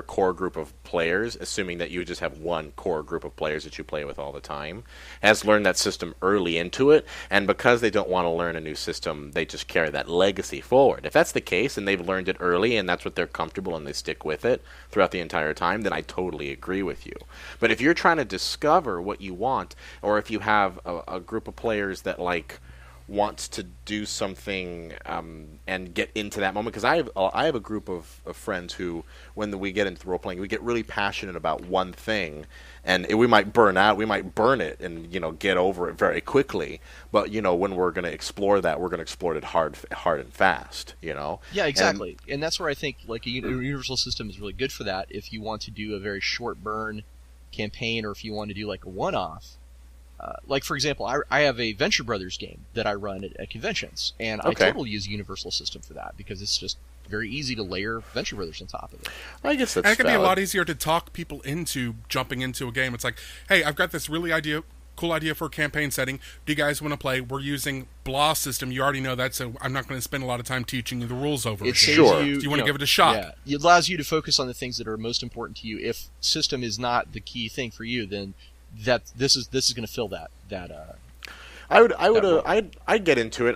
core group of players, assuming that you just have one core group of players that you play with all the time, has learned that system early into it, and because they don't want to learn a new system, they just carry that legacy forward. If that's the case and they've learned it early and that's what they're comfortable and they stick with it throughout the entire time, then I totally agree with you. But if you're trying to discover what you want, or if you have a group of players that like wants to do something and get into that moment, because I have a group of friends who, when we get into role playing, we get really passionate about one thing, and we might burn out, we might burn it, and get over it very quickly. But when we're going to explore that, we're going to explore it hard and fast. Yeah, exactly, and that's where I think like a universal system is really good for that. If you want to do a very short burn campaign, or if you want to do like a one-off. Like, for example, I have a Venture Brothers game that I run at conventions, and I totally use a universal system for that, because it's just very easy to layer Venture Brothers on top of it. I guess that's and it can be a lot easier to talk people into jumping into a game. It's like, hey, I've got this really cool idea for a campaign setting. Do you guys want to play? We're using blah system. You already know that, so I'm not going to spend a lot of time teaching you the rules over it. Sure. Do you want to give it a shot? Yeah. It allows you to focus on the things that are most important to you. If system is not the key thing for you, then this is going to fill that. I'd get into it.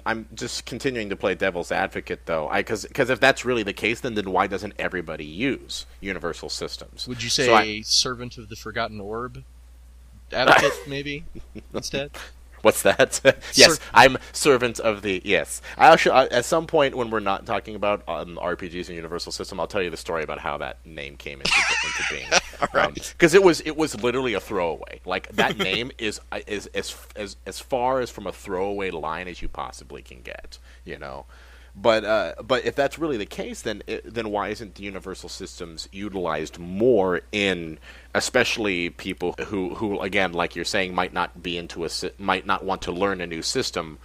I'm just continuing to play devil's advocate, though. Because if that's really the case, then why doesn't everybody use universal systems? Would you say servant of the forgotten orb advocate, maybe instead? What's that? Yes, I'm servant of the... Yes. At some point when we're not talking about RPGs and Universal System, I'll tell you the story about how that name came into being. Because it was literally a throwaway. Like, that name is as far as from a throwaway line as you possibly can get, But if that's really the case, then why isn't the universal systems utilized more in, especially people who again, like you're saying, might not want to learn a new system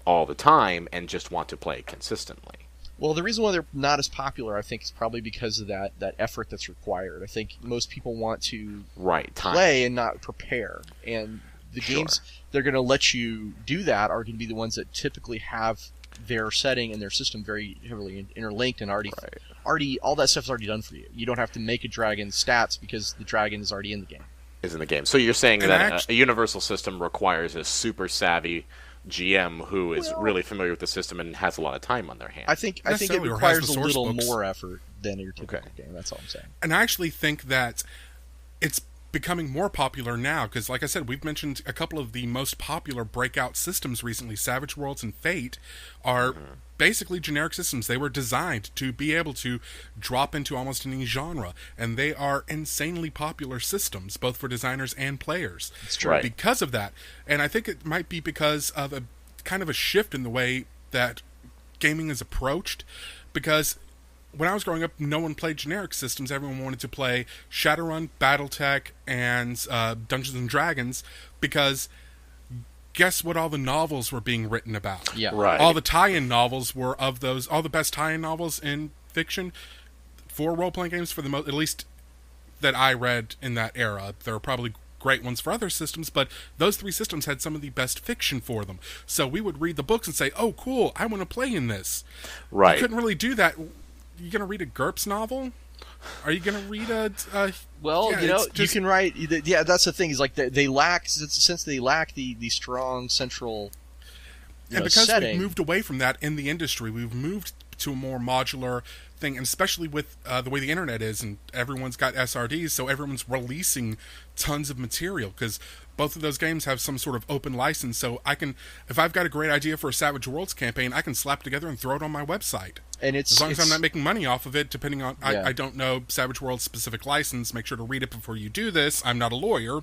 all the time and just want to play consistently? Well, the reason why they're not as popular, I think, is probably because of that effort that's required. I think most people want to play and not prepare, and the games they're going to let you do that are going to be the ones that typically have their setting and their system very heavily interlinked, and already all that stuff's already done for you. You don't have to make a dragon stats because the dragon is already in the game. So you're saying that a universal system requires a super savvy GM who is really familiar with the system and has a lot of time on their hands. I think it requires a little more effort than your typical game. That's all I'm saying. And I actually think that it's becoming more popular now, because like I said, we've mentioned a couple of the most popular breakout systems recently. Savage Worlds and Fate are basically generic systems. They were designed to be able to drop into almost any genre, and they are insanely popular systems, both for designers and players. That's true. Because of that. And I think it might be because of a kind of a shift in the way that gaming is approached, because when I was growing up, no one played generic systems. Everyone wanted to play Shadowrun, BattleTech, and Dungeons and Dragons, because guess what all the novels were being written about? Yeah. Right. All the tie-in novels were of those, all the best tie-in novels in fiction for role-playing games, for the most, at least that I read in that era. There are probably great ones for other systems, but those 3 systems had some of the best fiction for them. So we would read the books and say, oh, cool, I want to play in this. Right. You couldn't really do that. You going to read a GURPS novel? Are you going to read a... well, yeah, you know, just... you can write... Yeah, that's the thing. Is like they lack... Since they lack the strong central and because setting. we've moved away from that in the industry, we've moved to a more modular thing, and especially with the way the internet is, and everyone's got SRDs, so everyone's releasing tons of material, because both of those games have some sort of open license, so I can, if I've got a great idea for a Savage Worlds campaign, I can slap together and throw it on my website. And as long as I'm not making money off of it, depending on, yeah. I don't know Savage Worlds' specific license, make sure to read it before you do this, I'm not a lawyer,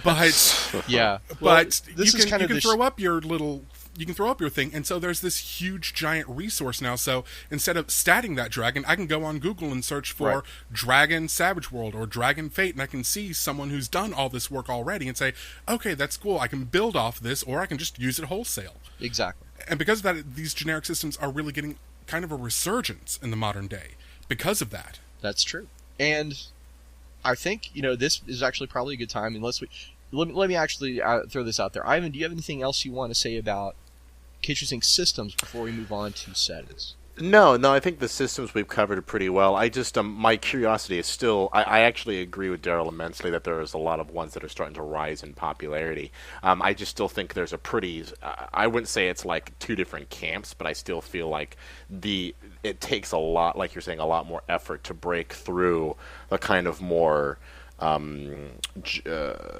but yeah, but well, you can throw up your little... You can throw up your thing, and so there's this huge, giant resource now. So instead of statting that dragon, I can go on Google and search for Dragon Savage World or Dragon Fate, and I can see someone who's done all this work already and say, okay, that's cool, I can build off this, or I can just use it wholesale. Exactly. And because of that, these generic systems are really getting kind of a resurgence in the modern day because of that. That's true. And I think, you know, this is actually probably a good time, unless we... Let me actually throw this out there. Ivan, do you have anything else you want to say about interesting systems before we move on to settings? No, I think the systems we've covered pretty well. I just, my curiosity is still, I actually agree with Daryl immensely that there is a lot of ones that are starting to rise in popularity. I just still think there's a pretty, I wouldn't say it's like 2 different camps, but I still feel like it takes a lot, like you're saying, a lot more effort to break through the kind of more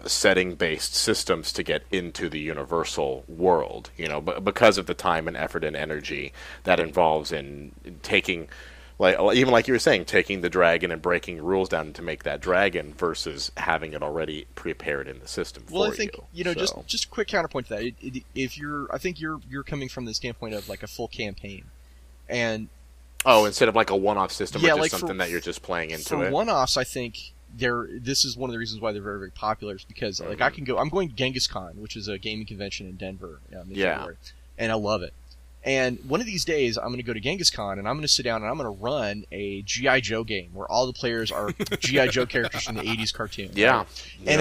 setting-based systems to get into the universal world, you know, but because of the time and effort and energy that involves in taking, like even like you were saying, taking the dragon and breaking rules down to make that dragon versus having it already prepared in the system for you. Well, I think you know, just a quick counterpoint to that. If you're, I think you're coming from the standpoint of like a full campaign, and instead of like a one-off system, yeah, or just like something that you're just playing into for it. One-offs, I think. This is one of the reasons why they're very, very popular, is because like I'm going to Genghis Con, which is a gaming convention in Denver in February, and I love it. And one of these days, I'm going to go to Genghis Con, and I'm going to sit down and I'm going to run a G.I. Joe game where all the players are G.I. Joe characters from the '80s cartoon. Yeah, right? And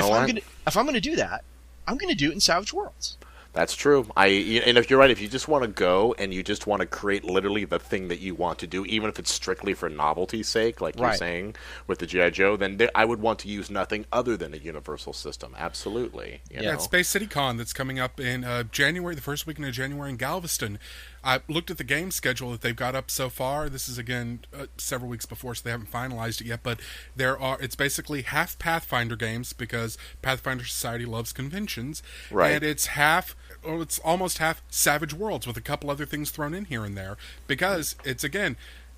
if I'm going to do that, I'm going to do it in Savage Worlds. That's true. And if you're right, if you just want to go and you just want to create literally the thing that you want to do, even if it's strictly for novelty's sake, like you're saying with the G.I. Joe, then I would want to use nothing other than a universal system. Absolutely. You know? It's Space City Con that's coming up in January, the first weekend of January in Galveston. I looked at the game schedule that they've got up so far. This is, again, several weeks before, so they haven't finalized it yet. But it's basically half Pathfinder games, because Pathfinder Society loves conventions. Right. And it's almost half Savage Worlds with a couple other things thrown in here and there. Because it's a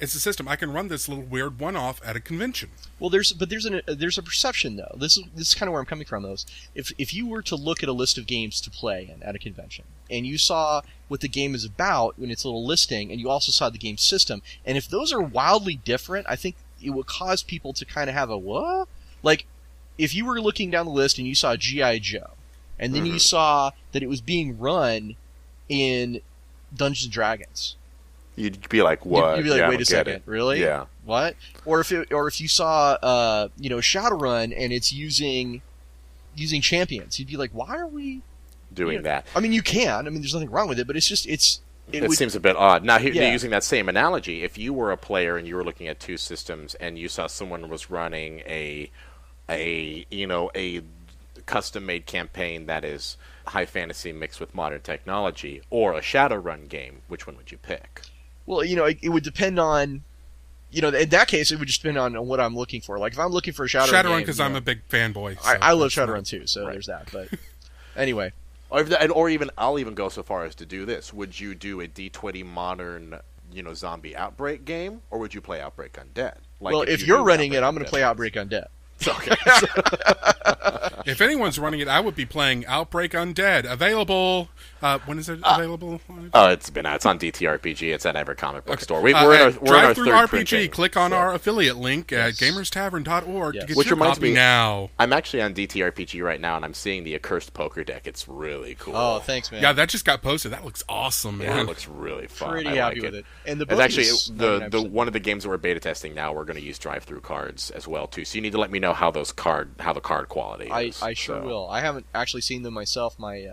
system. I can run this little weird one-off at a convention. Well, there's a perception, though. This is kind of where I'm coming from, though. If you were to look at a list of games to play at a convention, and you saw what the game is about in its little listing, and you also saw the game system, and if those are wildly different, I think it would cause people to kind of have a, what? Like, if you were looking down the list and you saw G.I. Joe, and then you saw that it was being run in Dungeons & Dragons, you'd be like, what? You'd be like, wait a second, really? Yeah. What? Or if you saw Shadowrun and it's using champions, you'd be like, why are we doing that? I mean, you can. I mean, there's nothing wrong with it, but it's just it seems a bit odd. Now, using that same analogy, if you were a player and you were looking at 2 systems and you saw someone was running a custom-made campaign that is high fantasy mixed with modern technology, or a Shadowrun game, which one would you pick? Well, it would depend on, in that case, it would just depend on what I'm looking for. Like, if I'm looking for a Shadowrun because I'm a big fanboy. So I love Shadowrun too, so there's that. But anyway. I'll even go so far as to do this. Would you do a D20 modern, zombie Outbreak game, or would you play Outbreak Undead? Like, well, if you're running it, I'm going to play Outbreak Undead. Okay. If anyone's running it, I would be playing Outbreak Undead. Available. When is it available? It's been out. It's on DTRPG. It's at every comic book store. We're in our third RPG. printing, Click on our affiliate link at gamerstavern.org to get Which your reminds copy me, now. I'm actually on DTRPG right now, and I'm seeing the Accursed Poker deck. It's really cool. Oh, thanks, man. Yeah, that just got posted. That looks awesome, man. Yeah, it looks really fun. Pretty happy with it. And the book it's actually is the one of the games that we're beta testing now. We're going to use drive-through cards as well too. So you need to let me know how the card quality is. I sure will. I haven't actually seen them myself. My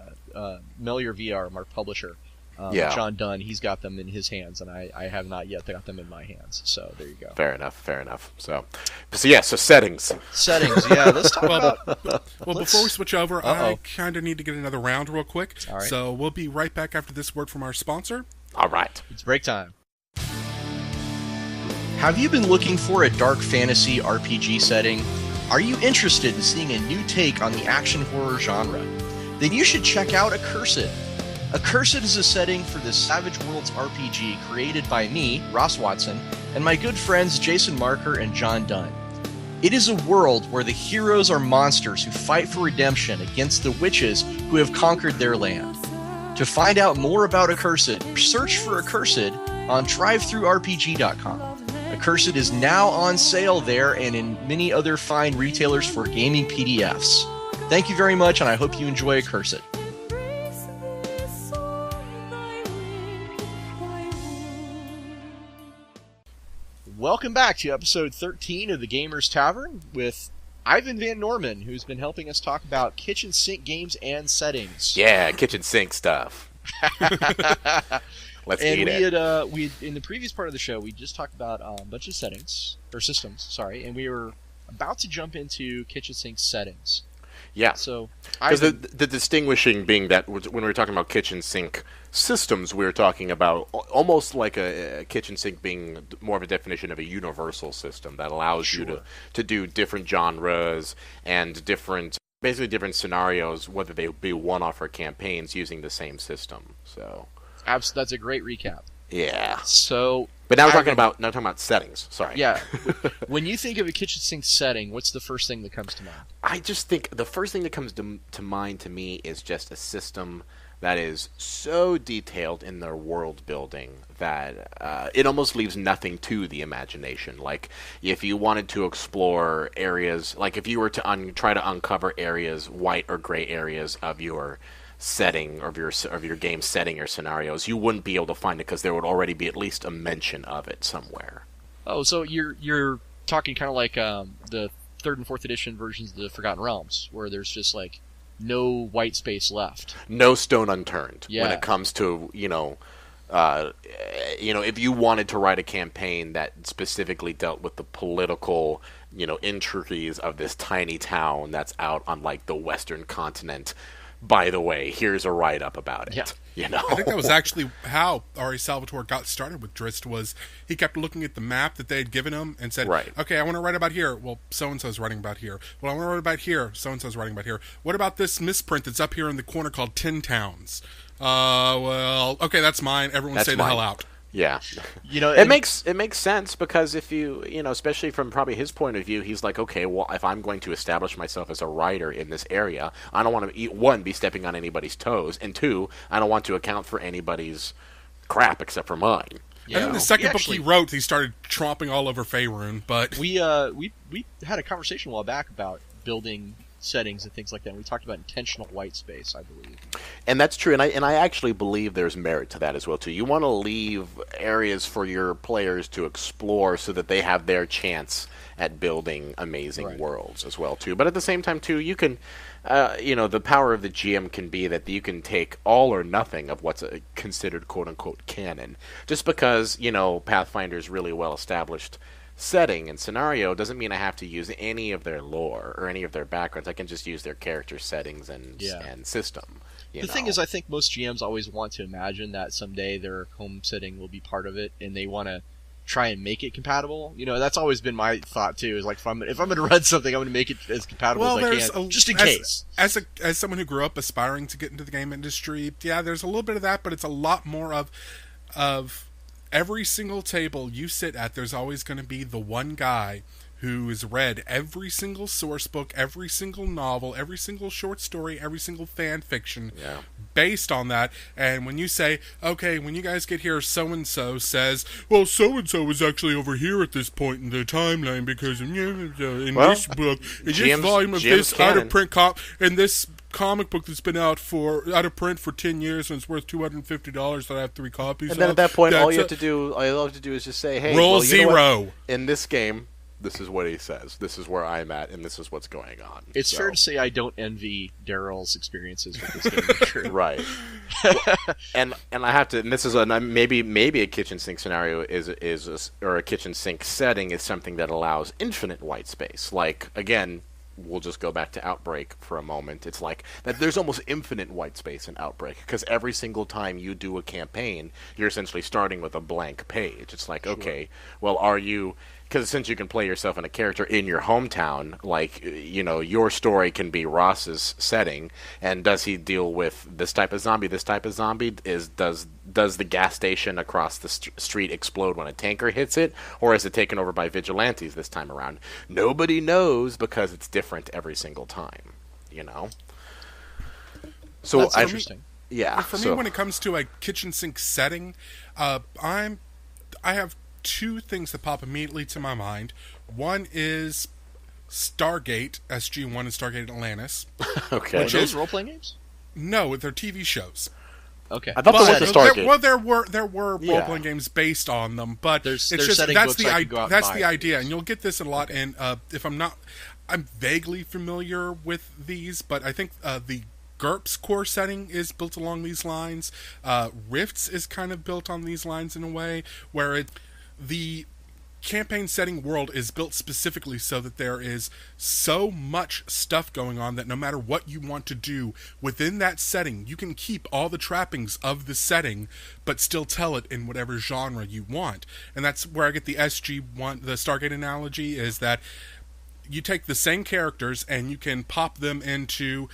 Melior VR, our publisher, John Dunn, he's got them in his hands, and I have not yet got them in my hands. So there you go. Fair enough. So settings. Settings, yeah. Let's talk about... Before we switch over, I kind of need to get another round real quick. All right. So we'll be right back after this word from our sponsor. All right. It's break time. Have you been looking for a dark fantasy RPG setting? Are you interested in seeing a new take on the action horror genre? Then you should check out Accursed. Accursed is a setting for the Savage Worlds RPG created by me, Ross Watson, and my good friends Jason Marker and John Dunn. It is a world where the heroes are monsters who fight for redemption against the witches who have conquered their land. To find out more about Accursed, search for Accursed on DriveThruRPG.com. Accursed is now on sale there and in many other fine retailers for gaming PDFs. Thank you very much, and I hope you enjoy Accursed. Welcome back to episode 13 of the Gamers Tavern with Ivan Van Norman, who's been helping us talk about kitchen sink games and settings. Yeah, kitchen sink stuff. Let's eat it. We in the previous part of the show, we just talked about a bunch of systems, and we were about to jump into kitchen sink settings. Yeah. So, because the distinguishing being that when we were talking about kitchen sink systems, we were talking about almost like a kitchen sink being more of a definition of a universal system that allows you to do different genres and basically different scenarios, whether they be one-off or campaigns, using the same system. So. That's a great recap. Yeah. So, but now we're talking about settings. Sorry. Yeah. When you think of a kitchen sink setting, what's the first thing that comes to mind? I just think the first thing that comes to mind to me is just a system that is so detailed in their world building that it almost leaves nothing to the imagination. Like if you wanted to explore areas, like if you were to try to uncover areas, white or gray areas of your setting of your game setting or scenarios, you wouldn't be able to find it because there would already be at least a mention of it somewhere. Oh, so you're talking kind of like the 3rd and 4th edition versions of the Forgotten Realms, where there's just like no white space left, no stone unturned when it comes to if you wanted to write a campaign that specifically dealt with the political intricacies of this tiny town that's out on like the western continent. By the way, here's a write-up about it. Yeah. I think that was actually how Ari Salvatore got started with Drizzt. Was he kept looking at the map that they had given him and said, okay, I want to write about here. Well, so-and-so's writing about here. Well, I want to write about here. So-and-so's writing about here. What about this misprint that's up here in the corner called Tin Towns? Well, okay, that's mine. Everyone stay the hell out. Yeah, it makes sense because if you especially from probably his point of view, he's like, okay, well, if I'm going to establish myself as a writer in this area, I don't want to be stepping on anybody's toes, and 2, I don't want to account for anybody's crap except for mine. Yeah. And then the second book he wrote, he started tromping all over Faerun. But we had a conversation a while back about building settings and things like that. We talked about intentional white space, I believe. And that's true, and I actually believe there's merit to that as well too. You want to leave areas for your players to explore so that they have their chance at building amazing worlds as well too. But at the same time too, you can the power of the GM can be that you can take all or nothing of what's considered quote unquote canon. Just because, Pathfinder's really well established setting and scenario doesn't mean I have to use any of their lore or any of their backgrounds. I can just use their character settings and system. The thing is, I think most GMs always want to imagine that someday their home setting will be part of it, and they want to try and make it compatible. That's always been my thought too. Is like if I'm going to run something, I'm going to make it as compatible as I can, just in case. As someone who grew up aspiring to get into the game industry, there's a little bit of that, but it's a lot more of every single table you sit at, there's always going to be the one guy who has read every single source book, every single novel, every single short story, every single fan fiction based on that. And when you say, okay, when you guys get here, so-and-so says, well, so-and-so was actually over here at this point in the timeline because in this book, in this volume of this out-of-print in this comic book that's been out of print for 10 years and it's worth $250 that I have 3 copies of. And then at that point, all you have to do is just say, hey, roll 0. In this game, This is what he says. This is where I'm at, and this is what's going on. It's fair to say I don't envy Daryl's experiences with this game. True. Right. Well, and I have to. And this is maybe a kitchen sink scenario or a kitchen sink setting is something that allows infinite white space. Like again, we'll just go back to Outbreak for a moment. It's like that. There's almost infinite white space in Outbreak because every single time you do a campaign, you're essentially starting with a blank page. It's like, okay, well, are you? Because since you can play yourself in a character in your hometown, like, you know, your story can be Ross's setting, and does he deal with this type of zombie, this type of zombie? Does the gas station across the street explode when a tanker hits it, or is it taken over by vigilantes this time around? Nobody knows because it's different every single time, you know? So that's interesting. Yeah. For me, when it comes to a kitchen sink setting, I have two things that pop immediately to my mind. One is Stargate SG-1 and Stargate Atlantis. Okay. Are those role-playing games? No, they're TV shows. Okay. I thought there was a Stargate. There were role-playing games based on them, but there's it's just that's the idea, and you'll get this a lot. And I'm vaguely familiar with these, but I think the GURPS core setting is built along these lines. Rifts is kind of built on these lines in a way where the campaign setting world is built specifically so that there is so much stuff going on that no matter what you want to do within that setting, you can keep all the trappings of the setting but still tell it in whatever genre you want. And that's where I get the SG-1, the Stargate analogy, is that you take the same characters and you can pop them into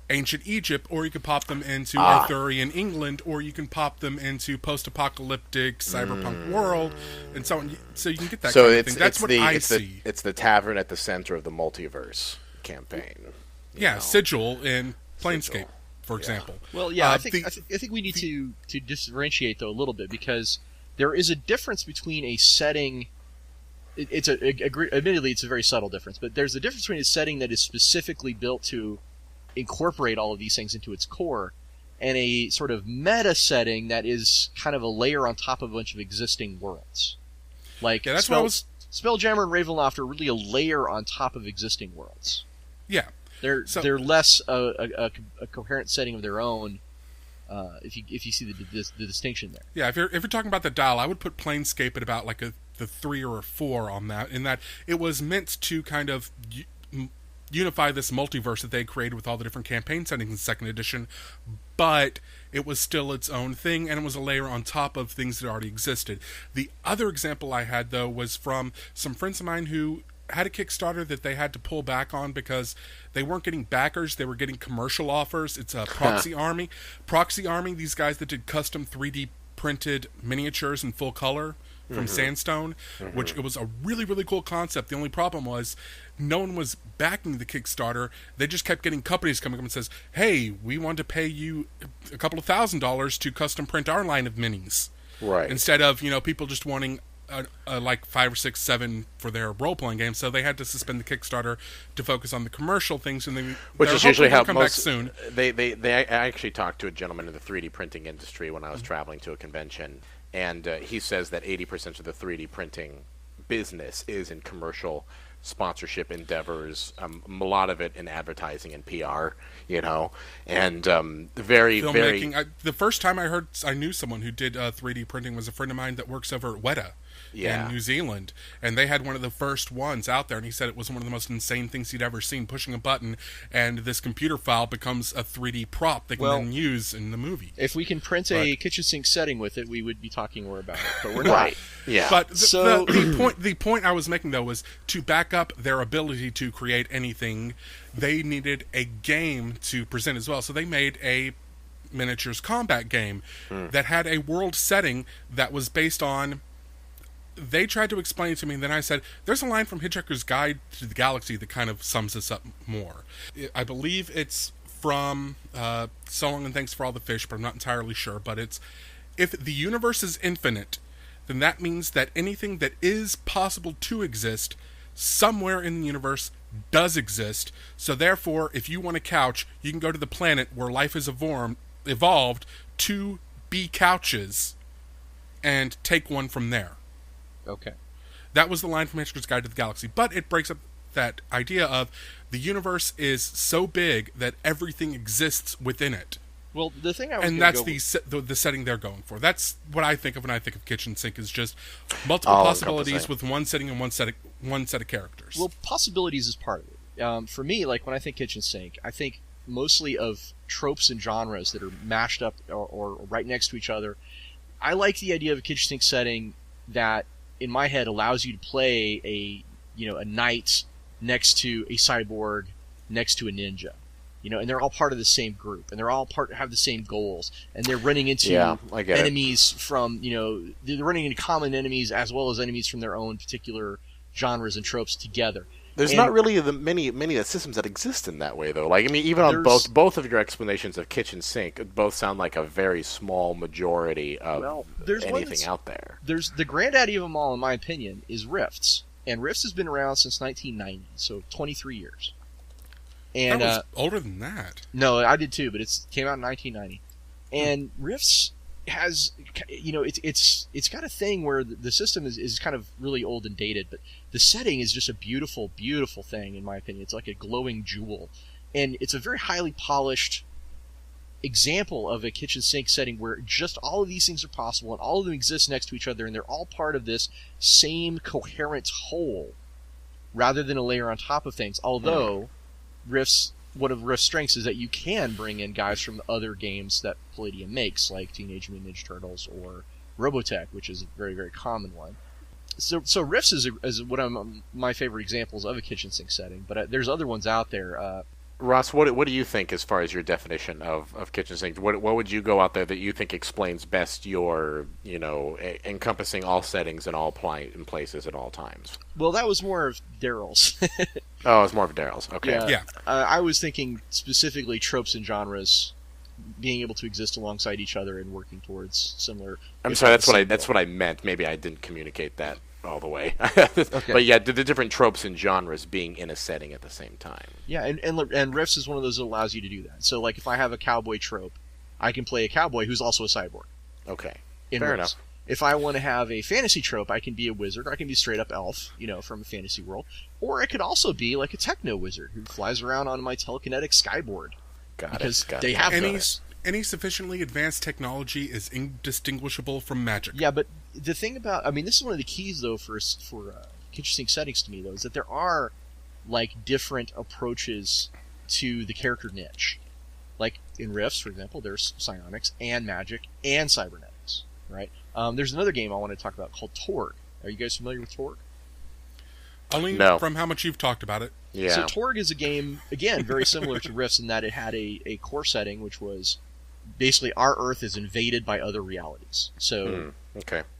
ancient Egypt, or you can pop them into Arthurian England, or you can pop them into post-apocalyptic cyberpunk world, and so on. So you can get that kind of thing. That's what I see. It's the tavern at the center of the multiverse campaign. Yeah, Sigil in Planescape, for example. Well, yeah, I think we need to differentiate though a little bit, because there is a difference between a setting. Admittedly, it's a very subtle difference, but there's a difference between a setting that is specifically built to incorporate all of these things into its core, and a sort of meta setting that is kind of a layer on top of a bunch of existing worlds. Like, that's Spelljammer and Ravenloft are really a layer on top of existing worlds. Yeah. They're less a coherent setting of their own, if you see the distinction there. Yeah, if you're talking about the dial, I would put Planescape at about like the 3 or a 4 on that, in that it was meant to kind of unify this multiverse that they created with all the different campaign settings in second edition, but it was still its own thing, and it was a layer on top of things that already existed. The other example I had, though, was from some friends of mine who had a Kickstarter that they had to pull back on because they weren't getting backers, they were getting commercial offers. It's a Proxy Army. Proxy Army, these guys that did custom 3D printed miniatures in full color from sandstone, which it was a really, really cool concept. The only problem was no one was backing the Kickstarter. They just kept getting companies coming up and says, hey, we want to pay you a couple of $1,000s to custom print our line of minis. Right. Instead of, people just wanting like 5 or 6, 7 for their role-playing game. So they had to suspend the Kickstarter to focus on the commercial things, and which is usually how come most back soon. I actually talked to a gentleman in the 3D printing industry when I was traveling to a convention, and he says that 80% of the 3D printing business is in commercial sponsorship endeavors, a lot of it in advertising and PR, and very, filmmaking. very... The first time I knew someone who did 3D printing was a friend of mine that works over at Weta in New Zealand, and they had one of the first ones out there, and he said it was one of the most insane things he'd ever seen, pushing a button, and this computer file becomes a 3D prop they can then use in the movie. If we can print a kitchen sink setting with it, we would be talking more about it, but we're not. Right. Yeah. But the point I was making, though, was to back up their ability to create anything, they needed a game to present as well. So they made a miniatures combat game that had a world setting that was based on... They tried to explain it to me, and then I said, there's a line from Hitchhiker's Guide to the Galaxy that kind of sums this up more. I believe it's from So Long and Thanks for All the Fish, but I'm not entirely sure. But it's, if the universe is infinite, then that means that anything that is possible to exist somewhere in the universe does exist. So therefore, if you want a couch, you can go to the planet where life has evolved to be couches and take one from there. Okay. That was the line from Hitchhiker's Guide to the Galaxy. But it breaks up that idea of the universe is so big that everything exists within it. Well, the thing I was and that's the setting they're going for. That's what I think of when I think of kitchen sink, is just multiple possibilities with one setting and one set of characters. Well, possibilities is part of it. For me, like when I think kitchen sink, I think mostly of tropes and genres that are mashed up or right next to each other. I like the idea of a kitchen sink setting that, in my head, allows you to play a knight next to a cyborg next to a ninja. And they're all part of the same group, and they're all have the same goals, and they're running into enemies from, they're running into common enemies as well as enemies from their own particular genres and tropes together. There's not really many of the systems that exist in that way, though. Like, I mean, even on both of your explanations of kitchen sink, both sound like a very small majority of anything out there. There's the granddaddy of them all, in my opinion, is Rifts, and Rifts has been around since 1990, so 23 years. And that was older than that. No, I did too, but it came out in 1990. And Rifts has, it's got a thing where the system is kind of really old and dated, but the setting is just a beautiful, beautiful thing, in my opinion. It's like a glowing jewel. And it's a very highly polished example of a kitchen sink setting where just all of these things are possible, and all of them exist next to each other, and they're all part of this same coherent whole, rather than a layer on top of things. Although... one of Rift's strengths is that you can bring in guys from other games that Palladium makes, like Teenage Mutant Ninja Turtles or Robotech, which is a very, very common one. So Rifts is one of my favorite examples of a kitchen sink setting, but there's other ones out there. Ross, what do you think as far as your definition of kitchen sink? What would you go out there that you think explains best your, encompassing all settings and all in places at all times? Well, that was more of Daryl's. Oh, it's more of Daryl's. Okay. Yeah. I was thinking specifically tropes and genres being able to exist alongside each other and working towards similar. I'm sorry, that's what I meant. Maybe I didn't communicate that all the way. Okay. But yeah, the different tropes and genres being in a setting at the same time. Yeah, and Rifts is one of those that allows you to do that. So, like, if I have a cowboy trope, I can play a cowboy who's also a cyborg. Okay, fair enough. If I want to have a fantasy trope, I can be a wizard, or I can be straight up elf, from a fantasy world. Or I could also be like a techno wizard who flies around on my telekinetic skyboard. Because they have any sufficiently advanced technology is indistinguishable from magic. Yeah, but the thing about, this is one of the keys, though, for kitchen sink settings to me, though, is that there are, like, different approaches to the character niche. Like, in Rifts, for example, there's psionics and magic and cybernetics, right? There's another game I want to talk about called Torg. Are you guys familiar with Torg? Only from how much you've talked about it. Yeah. So Torg is a game, again, very similar to Rifts in that it had a core setting, which was basically our Earth is invaded by other realities. So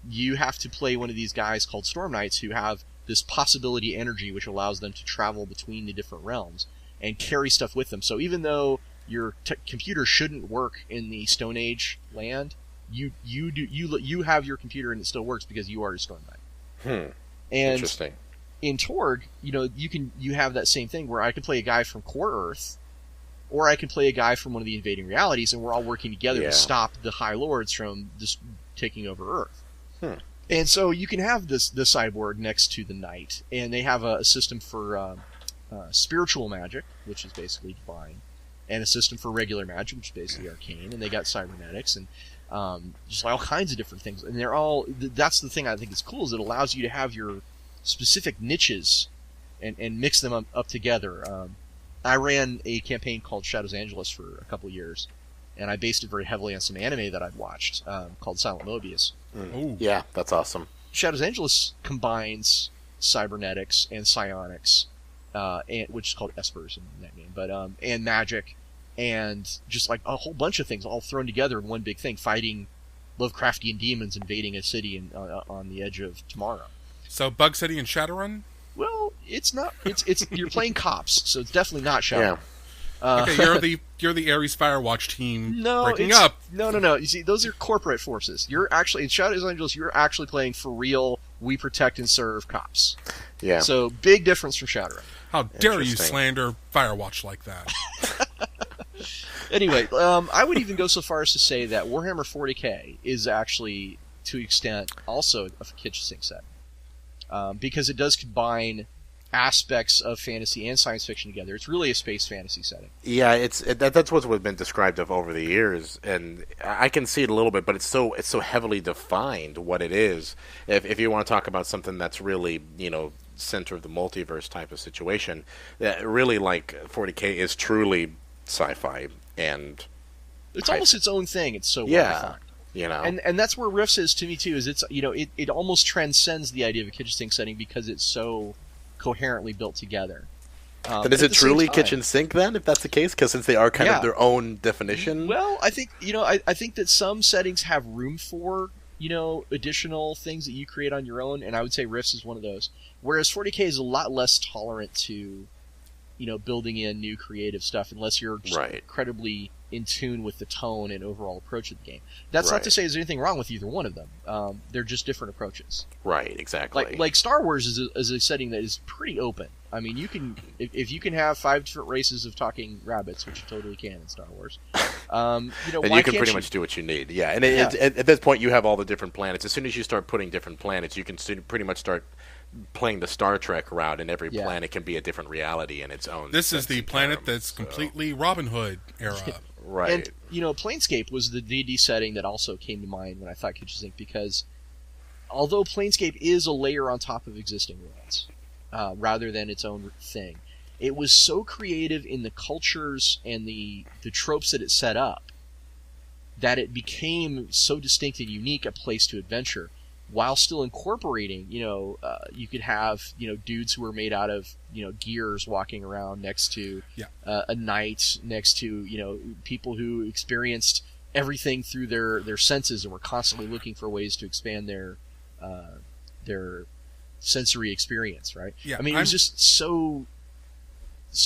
you have to play one of these guys called Storm Knights who have this possibility energy which allows them to travel between the different realms and carry stuff with them. So even though your computer shouldn't work in the Stone Age land, you have your computer and it still works because you are a Storm Knight. And interesting. In Torg, you have that same thing where I can play a guy from Core Earth, or I can play a guy from one of the invading realities, and we're all working together to stop the High Lords from just taking over Earth. And so you can have the cyborg next to the knight, and they have a system for spiritual magic, which is basically divine, and a system for regular magic, which is basically arcane, and they got cybernetics, and just all kinds of different things. And they're all, that's the thing I think is cool, is it allows you to have your specific niches and mix them up together. I ran a campaign called Shadows Angelus for a couple of years, and I based it very heavily on some anime that I'd watched called Silent Mobius. Yeah, that's awesome. Shadows Angelus combines cybernetics and psionics, which is called Espers in that game, but and magic, and just like a whole bunch of things all thrown together in one big thing, fighting Lovecraftian demons invading a city on the edge of tomorrow. So Bug City and Shadowrun? Well, it's not. It's you're playing cops, so it's definitely not Shadowrun. Yeah. Okay, you're the Ares Firewatch team breaking up. No. You see, those are corporate forces. You're actually in Shadows Angelus. You're actually playing for real. We protect and serve cops. Yeah. So big difference from Shadowrun. How dare you slander Firewatch like that? Anyway, I would even go so far as to say that Warhammer 40K is actually, to an extent, also a kitchen sink set. because it does combine aspects of fantasy and science fiction together. It's really a space fantasy setting. Yeah, that's what's been described of over the years, and I can see it a little bit, but it's so heavily defined what it is. If you want to talk about something that's really, center of the multiverse type of situation, really, like 40K is truly sci-fi, and it's almost its own thing. It's so well defined. And that's where Rifts is to me too. Is it's it almost transcends the idea of a kitchen sink setting because it's so coherently built together. Then is it truly kitchen sink then, if that's the case? Because since they are kind of their own definition. Well, I think I think that some settings have room for additional things that you create on your own, and I would say Rifts is one of those. Whereas 40K is a lot less tolerant to building in new creative stuff unless you're just incredibly in tune with the tone and overall approach of the game. That's not to say there's anything wrong with either one of them. They're just different approaches. Right, exactly. Like Star Wars is a setting that is pretty open. I mean, you can if you can have 5 different races of talking rabbits, which you totally can in Star Wars. And you can pretty much do what you need. Yeah, and at this point you have all the different planets. As soon as you start putting different planets, you can pretty much start playing the Star Trek route, and every planet can be a different reality in its own. This is the planet that's completely Robin Hood era. Right. And, Planescape was the D&D setting that also came to mind when I thought Kitchen Sink, because although Planescape is a layer on top of existing worlds, rather than its own thing, it was so creative in the cultures and the tropes that it set up that it became so distinct and unique a place to adventure, while still incorporating, you could have, dudes who were made out of, gears walking around next to a knight, next to, people who experienced everything through their senses and were constantly looking for ways to expand their sensory experience, right? Yeah, I mean, it was just so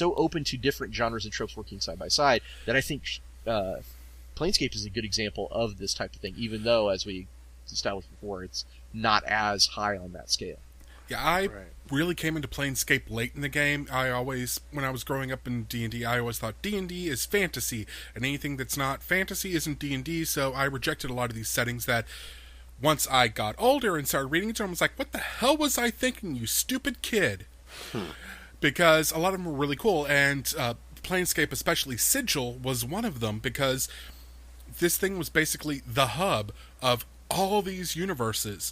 open to different genres and tropes working side by side that I think Planescape is a good example of this type of thing, even though, as we established before, it's not as high on that scale. Yeah, I really came into Planescape late in the game. When I was growing up in D&D, I always thought D&D is fantasy, and anything that's not fantasy isn't D&D, so I rejected a lot of these settings that once I got older and started reading into them, I was like, what the hell was I thinking, you stupid kid? Because a lot of them were really cool, and Planescape, especially Sigil, was one of them, because this thing was basically the hub of all these universes,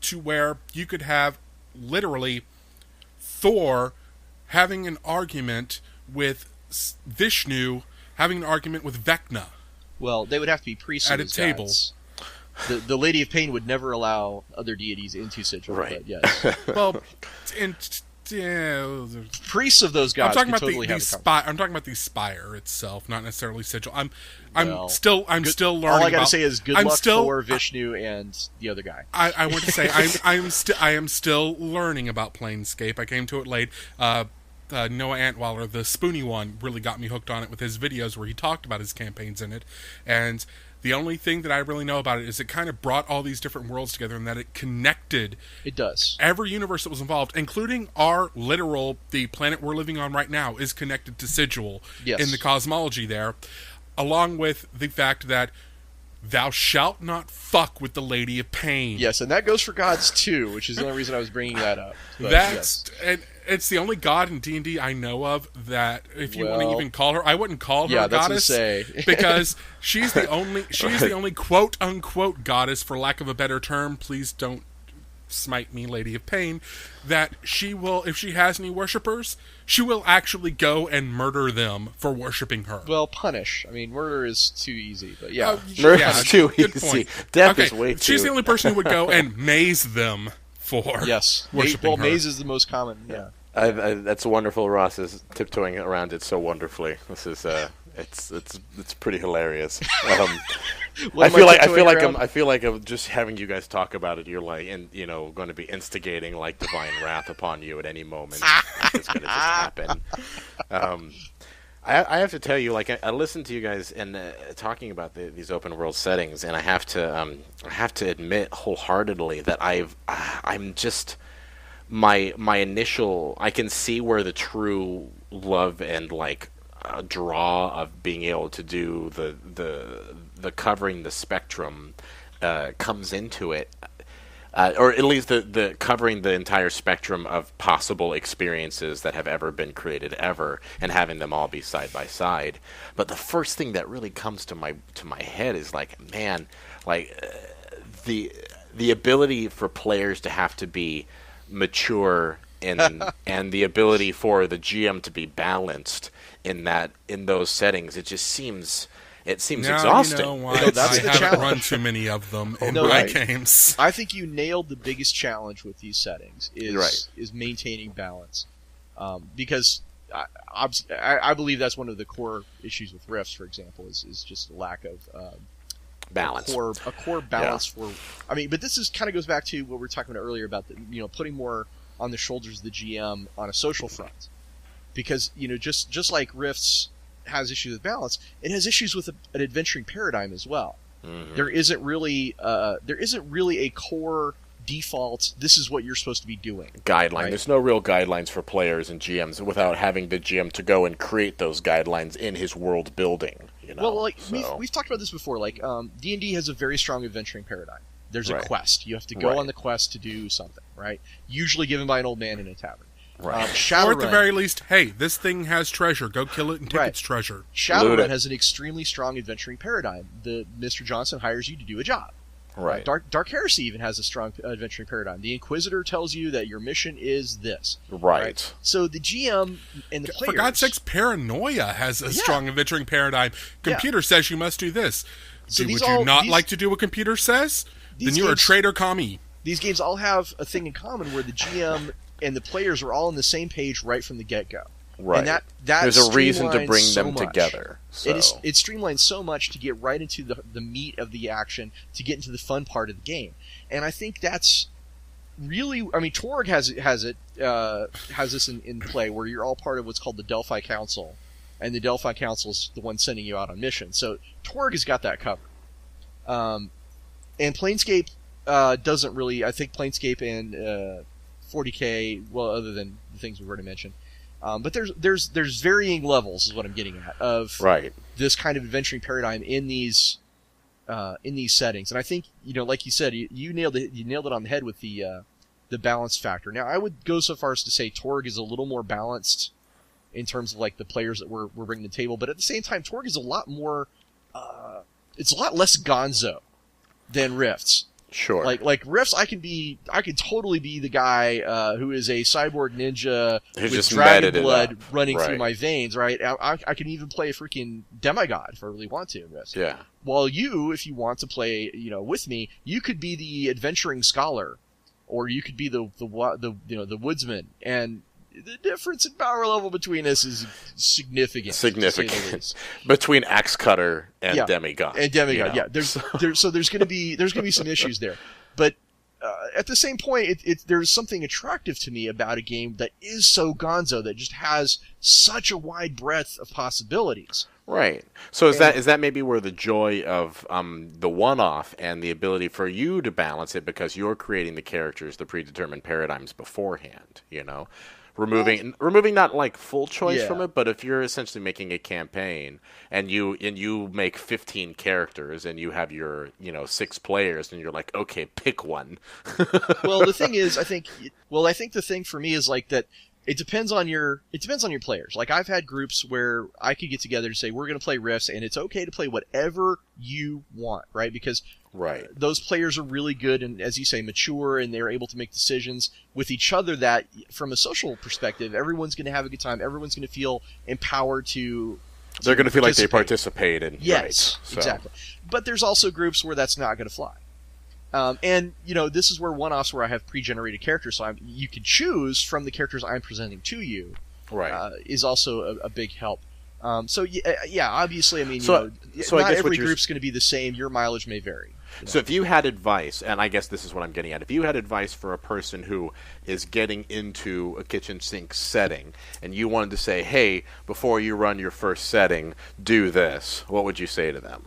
to where you could have literally Thor having an argument with Vishnu, having an argument with Vecna. Well, they would have to be priests at a table. Gods. The Lady of Pain would never allow other deities into Sigil, but yes. Well, priests of those gods. I'm talking about totally I'm talking about the spire itself, not necessarily Sigil. I'm still learning. All I gotta say is good luck for Vishnu and the other guy. I want to say I am still learning about Planescape. I came to it late. Noah Antwaller, the Spoony one, really got me hooked on it with his videos where he talked about his campaigns in it, and the only thing that I really know about it is it kind of brought all these different worlds together, and that it connected. It does. Every universe that was involved, including the planet we're living on right now, is connected to Sigil in the cosmology there, along with the fact that thou shalt not fuck with the Lady of Pain. Yes, and that goes for gods too, which is the only reason I was bringing that up. But and it's the only god in D&D I know of that, if you want to even call her, I wouldn't call her a goddess, because she's the only quote unquote goddess, for lack of a better term. Please don't smite me, Lady of Pain. That she will, if she has any worshippers, she will actually go and murder them for worshiping her. Well, punish. I mean, murder is too easy, but murder is too easy. Death is way too. She's the only person who would go and maze them for worshiping her. Maze is the most common. Yeah, that's wonderful. Ross is tiptoeing around it so wonderfully. This is it's pretty hilarious. I feel like I'm just having you guys talk about it. You're like, going to be instigating like divine wrath upon you at any moment. It's going to just happen. I have to tell you, like, I listened to you guys and talking about these open world settings, and I have to admit wholeheartedly that I'm just my initial. I can see where the true love and like draw of being able to do the covering the spectrum comes into it. or at least the covering the entire spectrum of possible experiences that have ever been created ever, and having them all be side by side. But the first thing that really comes to my head is like, man, like the ability for players to have to be mature and the ability for the GM to be balanced in those settings. It just seems exhausting. You know what? That's I the haven't challenge. run too many of them in No, my right. games. I think you nailed the biggest challenge with these settings is Right. maintaining balance, because I believe that's one of the core issues with Rifts, for example, is just a lack of Balance. a core balance for. I mean, but this is kind of goes back to what we were talking about earlier about putting more on the shoulders of the GM on a social front, because just like Rifts has issues with balance, it has issues with an adventuring paradigm as well. Mm-hmm. There isn't really a core default. This is what you're supposed to be doing. Guideline. Right. There's no real guidelines for players and GMs without having the GM to go and create those guidelines in his world building. Well, like we've talked about this before. Like D&D has a very strong adventuring paradigm. There's a Right. quest. You have to go Right. on the quest to do something, right? Usually given by an old man in a tavern. Right. Or at the Shadowrun, very least, hey, this thing has treasure. Go kill it and take Right. its treasure. Loot Shadowrun it. has an extremely strong adventuring paradigm. The Mr. Johnson hires you to do a job. Right. Dark Heresy even has a strong adventuring paradigm. The Inquisitor tells you that your mission is this. Right. So the GM and the players... For God's sakes, Paranoia has a strong adventuring paradigm. Computer says you must do this. So Would these you all- not these- like to do what computer says? these Then you're games- a traitor commie. These games all have a thing in common where the GM and the players are all on the same page right from the get-go. Right. And that There's a reason to streamlines bring so them much. together. So. It streamlines so much to get right into the meat of the action, to get into the fun part of the game. And I think that's really... I mean, Torg has this in play, where you're all part of what's called the Delphi Council. And the Delphi Council is the one sending you out on missions. So Torg has got that covered. And Planescape doesn't really... I think Planescape and 40K, well, other than the things we've already mentioned, but there's varying levels, is what I'm getting at, of Right. this kind of adventuring paradigm in these settings. And I think, like you said, you nailed it on the head with the balance factor. Now, I would go so far as to say Torg is a little more balanced in terms of like the players that we're bringing to the table, but at the same time, Torg is a lot more. It's a lot less gonzo than Rifts. Sure. Like Rifts, I could totally be the guy who is a cyborg ninja Who's with just dragon meted it blood up. running through Right. my veins, right? I can even play a freaking demigod if I really want to in Rifts. Yeah. While you, if you want to play, with me, you could be the adventuring scholar, or you could be the woodsman, and the difference in power level between us is significant. to say the Significant. least. Between Axe Cutter and Yeah. Demigod. And demigod, you know? yeah. There's gonna be some issues there, but at the same point, there's something attractive to me about a game that is so gonzo, that just has such a wide breadth of possibilities. Right. So is that maybe where the joy of the one-off and the ability for you to balance it, because you're creating the characters, the predetermined paradigms beforehand, Removing not like full choice from it, but if you're essentially making a campaign and you make 15 characters and you have your 6 players and you're like, okay, pick one. Well, the thing is, I think the thing for me is like that. It depends on your players. Like, I've had groups where I could get together and say, we're going to play Rifts, and it's okay to play whatever you want, right? Because Right. those players are really good and, as you say, mature, and they're able to make decisions with each other that, from a social perspective, everyone's going to have a good time. Everyone's going to feel empowered to They're going to feel like they participate. participate in. Yes, right. So. exactly. But there's also groups where that's not going to fly. And this is where one-offs where I have pre-generated characters, so you can choose from the characters I'm presenting to you. Right. Is also a big help. So obviously, I mean, So I not guess every what you're- group's going to be the same. Your mileage may vary. So if you had advice, and I guess this is what I'm getting at, if you had advice for a person who is getting into a kitchen sink setting, and you wanted to say, hey, before you run your first setting, do this, what would you say to them?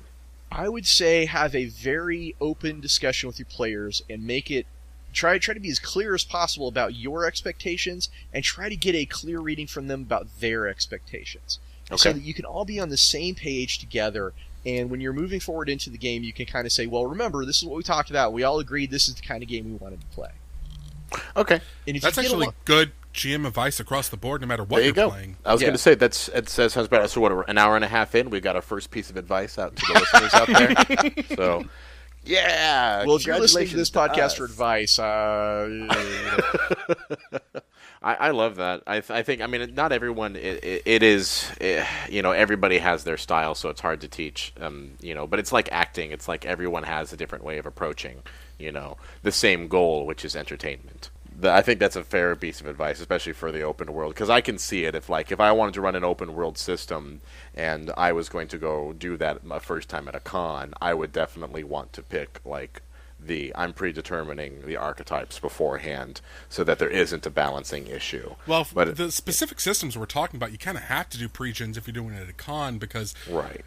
I would say have a very open discussion with your players and make it try to be as clear as possible about your expectations, and try to get a clear reading from them about their expectations. Okay. So that you can all be on the same page together, And when you're moving forward into the game, you can kind of say, well, remember, this is what we talked about. We all agreed this is the kind of game we wanted to play. Okay. And if That's you get actually good GM advice across the board, no matter what There you you're go. playing. I was going to say, that sounds better. So what, an hour and a half in, we got our first piece of advice out to the listeners out there. So, yeah. Well, if you're listening to this podcast us. for advice, I love that. I think, I mean, not everyone, it is, everybody has their style, so it's hard to teach, but it's like acting. It's like everyone has a different way of approaching, the same goal, which is entertainment. I think that's a fair piece of advice, especially for the open world, because I can see it. If I wanted to run an open world system and I was going to go do that my first time at a con, I would definitely want to pick, I'm predetermining the archetypes beforehand so that there isn't a balancing issue. Well, but the specific systems we're talking about, you kind of have to do pre-gens if you're doing it at a con, because right.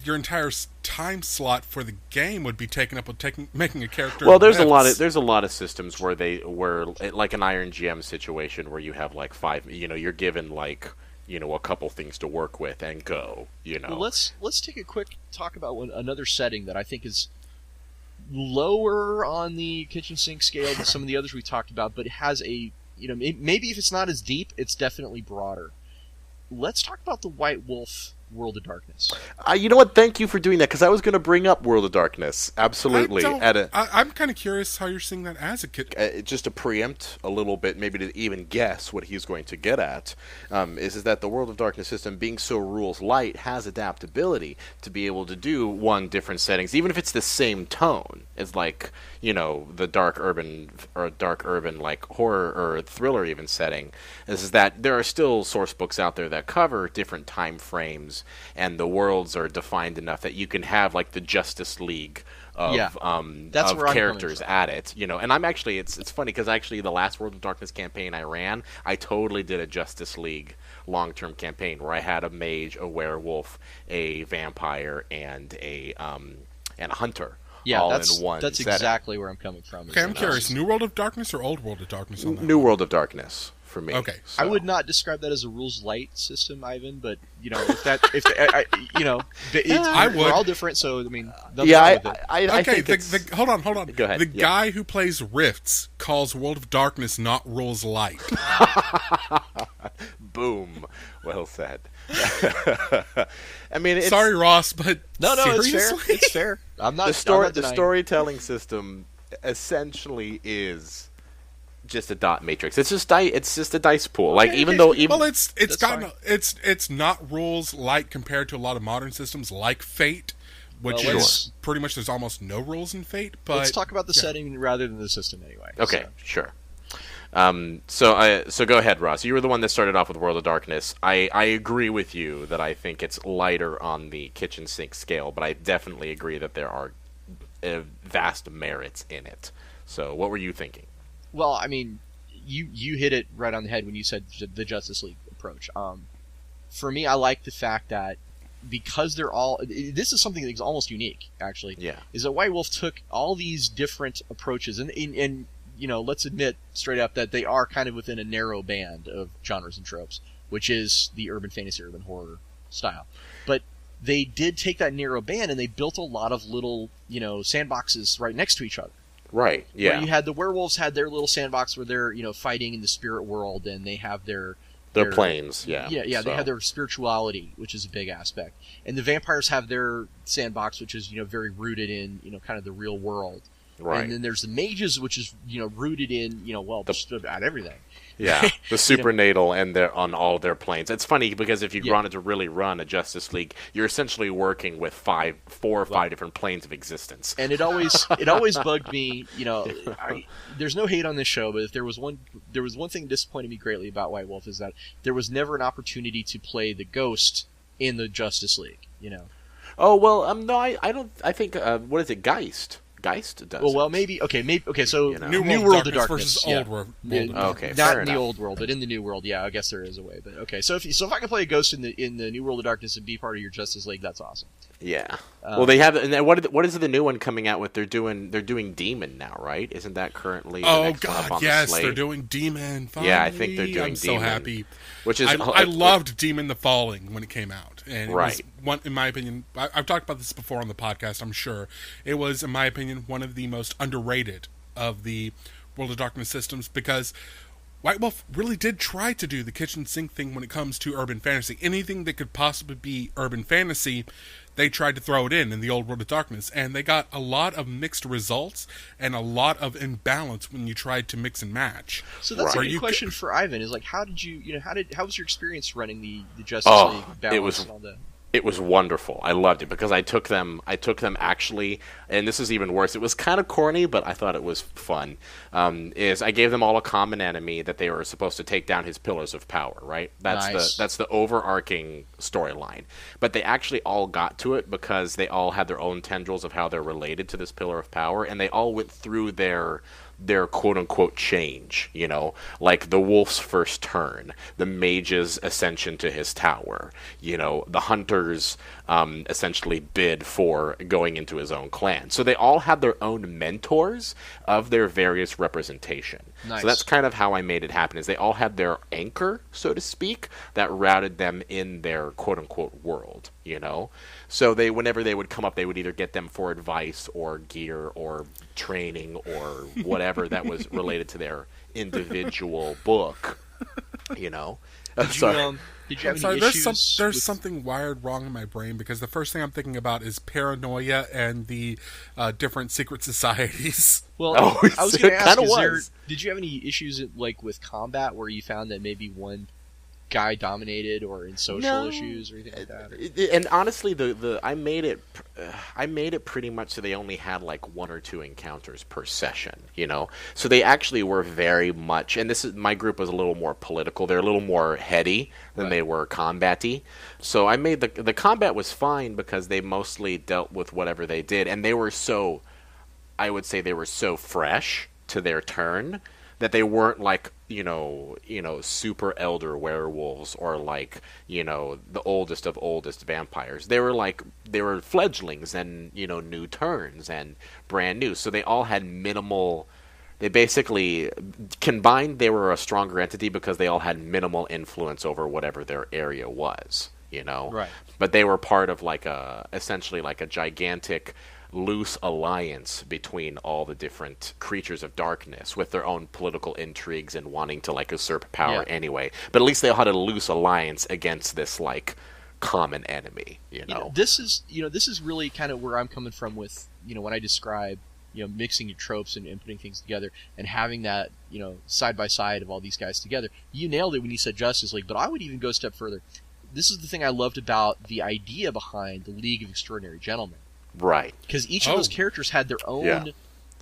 Your entire time slot for the game would be taken up with making a character. Well, there's a lot of systems where like an Iron GM situation where you have five. You're given a couple things to work with and go. Well, let's take a quick talk about another setting that I think is lower on the kitchen sink scale than some of the others we talked about, but it has a maybe if it's not as deep, it's definitely broader. Let's talk about the White Wolf World of Darkness. You know what? Thank you for doing that, because I was going to bring up World of Darkness. Absolutely. I'm kind of curious how you're seeing that as a kid. Just to preempt a little bit, maybe to even guess what he's going to get at, is that the World of Darkness system, being so rules light, has adaptability to be able to do different settings, even if it's the same tone. It's the dark urban horror or thriller even setting. Is that there are still source books out there that cover different time frames, and the worlds are defined enough that you can have the Justice League of characters at it, and I'm actually it's funny because actually the last World of Darkness campaign I ran, I totally did a Justice League long-term campaign where I had a mage, a werewolf, a vampire, and a hunter. Yeah, all that's in one that's setting. Exactly where I'm coming from. Okay, I'm curious. New World of Darkness or Old World of Darkness on that? New World of Darkness for me. Okay, I would not describe that as a rules light system, Ivan. But I would. We're all different, so I mean, I think hold on. Go ahead. The guy who plays Rifts calls World of Darkness not rules light. Boom. Well said. I mean, sorry, Ross, but no, seriously? it's fair. It's fair. I'm not. The storytelling system essentially is just a dot matrix. It's just a dice pool. It's not rules light compared to a lot of modern systems like Fate, which is pretty much there's almost no rules in Fate. But let's talk about the setting rather than the system anyway. Okay, sure. So go ahead, Ross. You were the one that started off with World of Darkness. I agree with you that I think it's lighter on the kitchen sink scale, but I definitely agree that there are vast merits in it. So what were you thinking? Well, I mean, you hit it right on the head when you said the Justice League approach. For me, I like the fact that because they're all... This is something that's almost unique, actually. Yeah. Is that White Wolf took all these different approaches, and let's admit straight up that they are kind of within a narrow band of genres and tropes, which is the urban fantasy, urban horror style. But they did take that narrow band and they built a lot of little, sandboxes right next to each other. Right, yeah. Where you had the werewolves had their little sandbox where they're, fighting in the spirit world, and they have their planes, yeah. Yeah, so. They have their spirituality, which is a big aspect. And the vampires have their sandbox, which is, very rooted in, kind of the real world. Right. And then there's the mages, which is, rooted in, just about everything. Yeah, the supernatal and they're on all their planes. It's funny because if you wanted to really run a Justice League, you're essentially working with four or five different planes of existence. And it always bugged me, there's no hate on this show, but if there was one thing that disappointed me greatly about White Wolf is that there was never an opportunity to play the Ghost in the Justice League, Oh, well, no, I don't, I think, what is it, Geist? Geist does. Well, maybe. Okay, so New World of Darkness versus Old World. Okay, not fair in the enough. Old World, but in the New World. Yeah, I guess there is a way. But okay, so if I can play a Ghost in the New World of Darkness and be part of your Justice League, that's awesome. Yeah. Well, they have, and then what is the new one coming out with? They're doing Demon now, right? Isn't that currently? The next one up on the slate? They're doing Demon. Finally. Yeah, I think they're doing Demon. I'm so happy. Which is I loved Demon: The Falling when it came out, and it right. was one, in my opinion, I've talked about this before on the podcast. I'm sure it was, in my opinion, one of the most underrated of the World of Darkness systems, because White Wolf really did try to do the kitchen sink thing when it comes to urban fantasy. Anything that could possibly be urban fantasy, they tried to throw it in the old World of Darkness, and they got a lot of mixed results and a lot of imbalance when you tried to mix and match. So that's a good question for Ivan. Is like, how did you, how was your experience running the Justice League balance and all that? It was wonderful. I loved it because I took them actually, and this is even worse. It was kind of corny, but I thought it was fun. Is I gave them all a common enemy that they were supposed to take down his pillars of power. Right. That's the overarching storyline. But they actually all got to it because they all had their own tendrils of how they're related to this pillar of power, and they all went through their quote-unquote change, like the wolf's first turn, the mage's ascension to his tower, the hunter's essentially bid for going into his own clan. So they all had their own mentors of their various representation. Nice. So that's kind of how I made it happen, is they all had their anchor, so to speak, that routed them in their quote-unquote world, So whenever they would come up, they would either get them for advice or gear or training or whatever that was related to their individual book, Did you have any issues? There's something wired wrong in my brain, because the first thing I'm thinking about is paranoia and the different secret societies. Well, I was going to ask, did you have any issues with combat where you found that maybe one guy dominated, or in social issues or anything like that? And honestly, I made it pretty much so they only had like 1 or 2 encounters per session, So they actually were very much, and my group was a little more political. They're a little more heady than they were combat-y. So I made the combat was fine because they mostly dealt with whatever they did, and they were I would say they were so fresh to their turn that they weren't like, super elder werewolves or like, the oldest of oldest vampires. They were fledglings and, new turns and brand new. So they all had they basically combined, they were a stronger entity because they all had minimal influence over whatever their area was, Right. But they were part of essentially like a gigantic loose alliance between all the different creatures of darkness with their own political intrigues and wanting to usurp power anyway. But at least they all had a loose alliance against this common enemy, This is really kind of where I'm coming from with, when I describe, mixing your tropes and putting things together and having that, side by side of all these guys together. You nailed it when you said Justice League, but I would even go a step further. This is the thing I loved about the idea behind the League of Extraordinary Gentlemen. Right. Because each of those characters had their own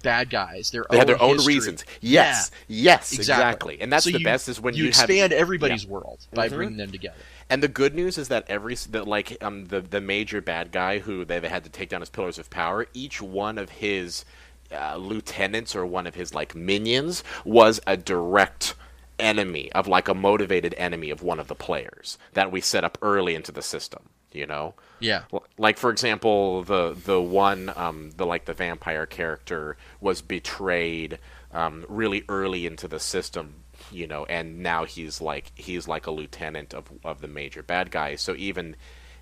bad guys, they had their own reasons. Yes, exactly. And that's the best is when you expand everybody's world by bringing them together. And the good news is that the major bad guy who they had to take down his pillars of power, each one of his lieutenants or one of his minions was a direct enemy of a motivated enemy of one of the players that we set up early into the system. Yeah. Like, for example, the one the vampire character was betrayed really early into the system, and now he's like a lieutenant of the major bad guy. So even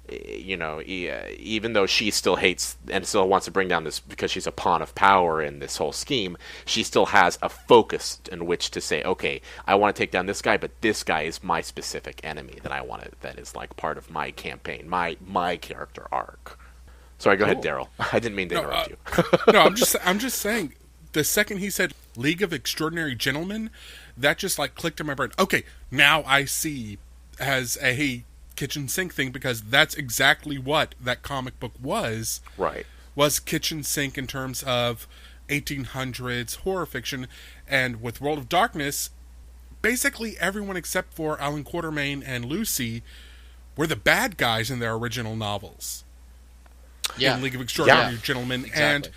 even though she still hates and still wants to bring down this because she's a pawn of power in this whole scheme, she still has a focus in which to say, okay, I want to take down this guy, but this guy is my specific enemy that is part of my campaign, my character arc. Sorry, go ahead, Daryl. I didn't mean to interrupt you. No, I'm just saying, the second he said League of Extraordinary Gentlemen, that just clicked in my brain. Okay, now I see as a kitchen sink thing, because that's exactly what that comic book was. Right. Was kitchen sink in terms of 1800s horror fiction. And with World of Darkness, basically everyone except for Alan Quatermain and Lucy were the bad guys in their original novels. In League of Extraordinary Gentlemen. Exactly. And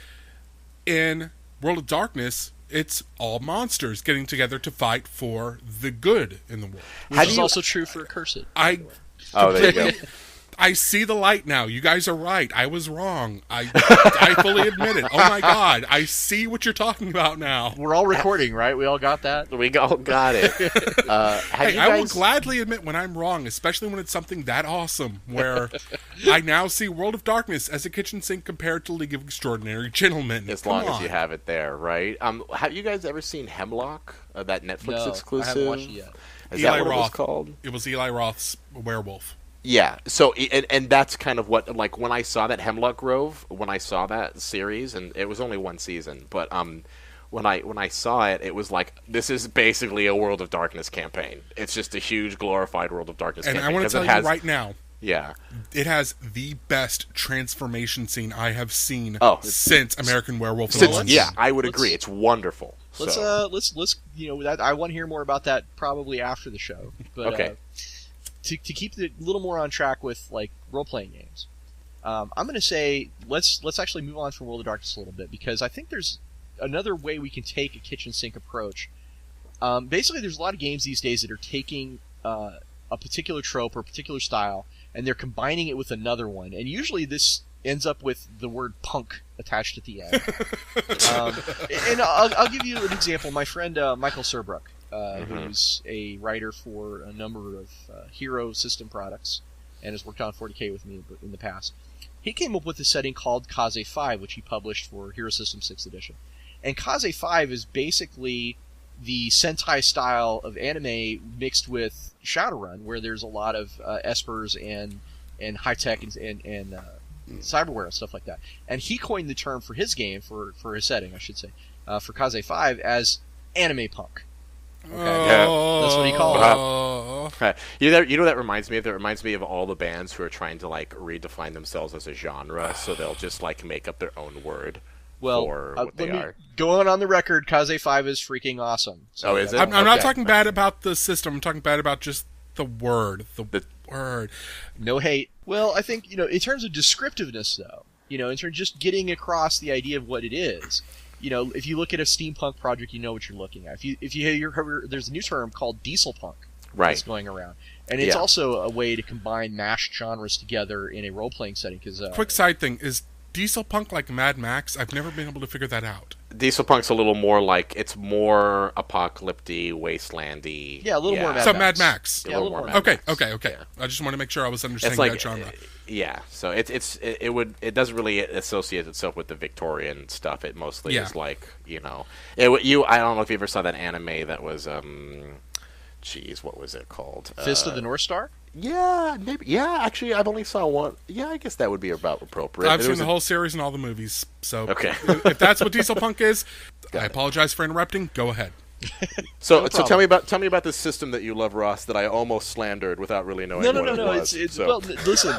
in World of Darkness, it's all monsters getting together to fight for the good in the world. Which is also true for Accursed. Oh, there you go. I see the light now. You guys are right. I was wrong. I fully admit it. Oh my god, I see what you're talking about now. We're all recording, right? We all got that? We all got it. I will gladly admit when I'm wrong, especially when it's something that awesome, where I now see World of Darkness as a kitchen sink compared to League of Extraordinary Gentlemen. As long as you have it there, right? Have you guys ever seen Hemlock, that Netflix exclusive? I haven't watched it yet. Is that what it was called? It was Eli Roth's Werewolf. Yeah, so and that's kind of what, like, when I saw that Hemlock Grove, when I saw that series, and it was only one season, but when I saw it, it was like, this is basically a World of Darkness campaign. It's just a huge glorified World of Darkness campaign. And I want to tell you right now, yeah, it has the best transformation scene I have seen since American Werewolf. Yeah, I would agree. It's wonderful. Let's I want to hear more about that probably after the show. But, okay. To keep it a little more on track with like role playing games, I'm going to say let's actually move on from World of Darkness a little bit, because I think there's another way we can take a kitchen sink approach. Basically, there's a lot of games these days that are taking a particular trope or a particular style and they're combining it with another one, and usually this ends up with the word punk attached at the end. And I'll give you an example. My friend Michael Serbrook, who's a writer for a number of Hero system products and has worked on 40K with me in the past, he came up with a setting called Kaze 5, which he published for Hero System 6th edition. And Kaze 5 is basically the Sentai style of anime mixed with Shadowrun, where there's a lot of espers and high-tech and cyberware and stuff like that. And he coined the term for his game, for his setting, I should say, for Kaze 5 as anime punk. Okay. That's what he called it. You know what that reminds me of? That reminds me of all the bands who are trying to like redefine themselves as a genre, so they'll just like make up their own word for what they are. Going on the record, Kaze 5 is freaking awesome. So is it? I'm not talking bad about the system. I'm talking bad about just the word. The word. No hate. Well, I think, in terms of descriptiveness, though, in terms of just getting across the idea of what it is, if you look at a steampunk project, you know what you're looking at. If you hear, there's a new term called diesel punk that's going around, and it's also a way to combine mashed genres together in a role-playing setting. Quick side thing, is diesel punk like Mad Max? I've never been able to figure that out. Diesel punk's a little more like, it's more apocalyptic, wastelandy. Yeah, a little more Mad Max. So Mad Max. Yeah, a little more Mad Max. Okay. Yeah. I just want to make sure I was understanding that genre. Yeah, so it doesn't really associate itself with the Victorian stuff. It mostly is like, I don't know if you ever saw that anime that was what was it called? Fist of the North Star? Yeah, maybe. Yeah, actually, I've only saw one. Yeah, I guess that would be about appropriate. I've seen the whole series and all the movies. So okay. If that's what diesel punk is, I apologize for interrupting. Go ahead. So tell me about this system that you love, Ross, that I almost slandered without really knowing what it was. Well, listen.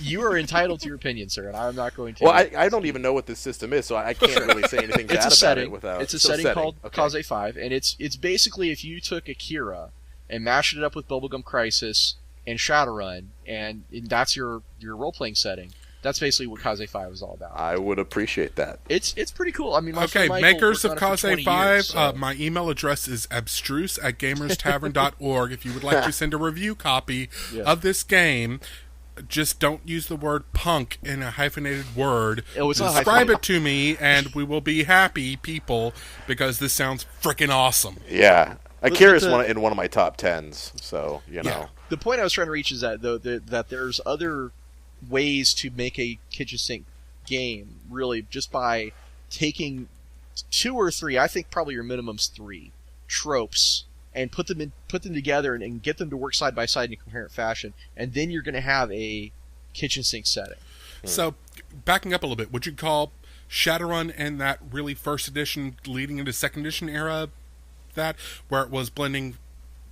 You are entitled to your opinion, sir, and I'm not going to. Well, I don't even know what this system is, so I can't really say anything bad about it without. It's a setting called Kaze 5, and it's basically if you took Akira and mashed it up with Bubblegum Crisis and Shadowrun, and that's your role-playing setting. That's basically what Kaze 5 is all about. I would appreciate that. It's pretty cool. I mean, makers of Kaze 5, my email address is abstruse@gamerstavern.org. If you would like to send a review copy of this game, just don't use the word punk in a hyphenated word. Describe it to me, and we will be happy people, because this sounds freaking awesome. Yeah. Akira's in one of my top 10s, so, know. The point I was trying to reach is that, though, that there's other ways to make a kitchen sink game, really, just by taking 2 or 3, I think probably your minimum's 3 tropes, and put them together and get them to work side by side in a coherent fashion, and then you're going to have a kitchen sink setting. So, backing up a little bit, would you call Shadowrun and that really first edition leading into second edition era that, where it was blending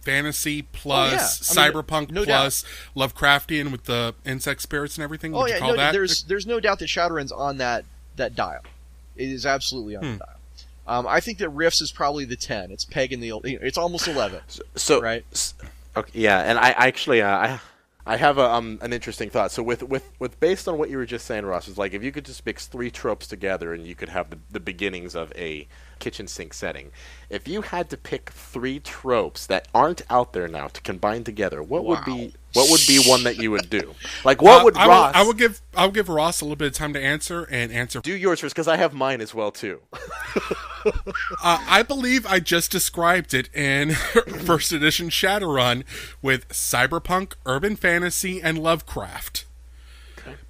fantasy plus cyberpunk plus Lovecraftian with the insect spirits and everything? Would you call that? There's no doubt that Shadowrun's on that dial. It is absolutely on the dial. I think that Rifts is probably the 10. It's pegging it's almost 11. So right? Okay, yeah, and I actually I have an interesting thought. So with based on what you were just saying, Ross, is like if you could just mix 3 tropes together and you could have the beginnings of a kitchen sink setting. If you had to pick 3 tropes that aren't out there now to combine together, what would be one that you would do? Like, what would Ross? I will give Ross a little bit of time to answer and answer. Do yours first, because I have mine as well too. I believe I just described it in first edition Shadowrun with cyberpunk, urban fantasy, and Lovecraft.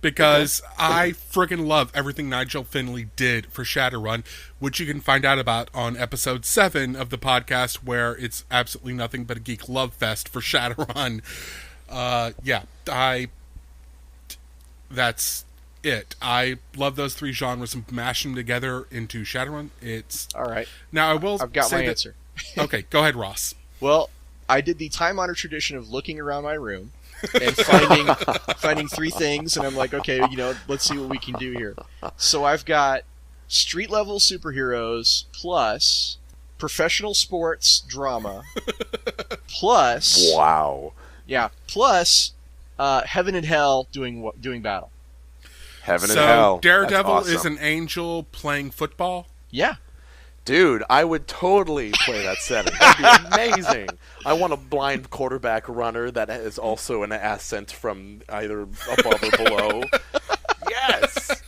Because I friggin' love everything Nigel Finley did for Shadowrun, which you can find out about on episode 7 of the podcast, where it's absolutely nothing but a geek love fest for Shadowrun. That's it. I love those 3 genres and mash them together into Shadowrun. It's all right. Now I've got my answer. Okay, go ahead, Ross. Well, I did the time-honored tradition of looking around my room and finding 3 things, and I'm like, okay, let's see what we can do here. So I've got street-level superheroes plus professional sports drama plus plus heaven and hell doing battle. Heaven and hell. Daredevil That's awesome. is an angel playing football? Yeah. Dude, I would totally play that setting. That'd be amazing. I want a blind quarterback runner that is also an ascent from either above or below. Yes!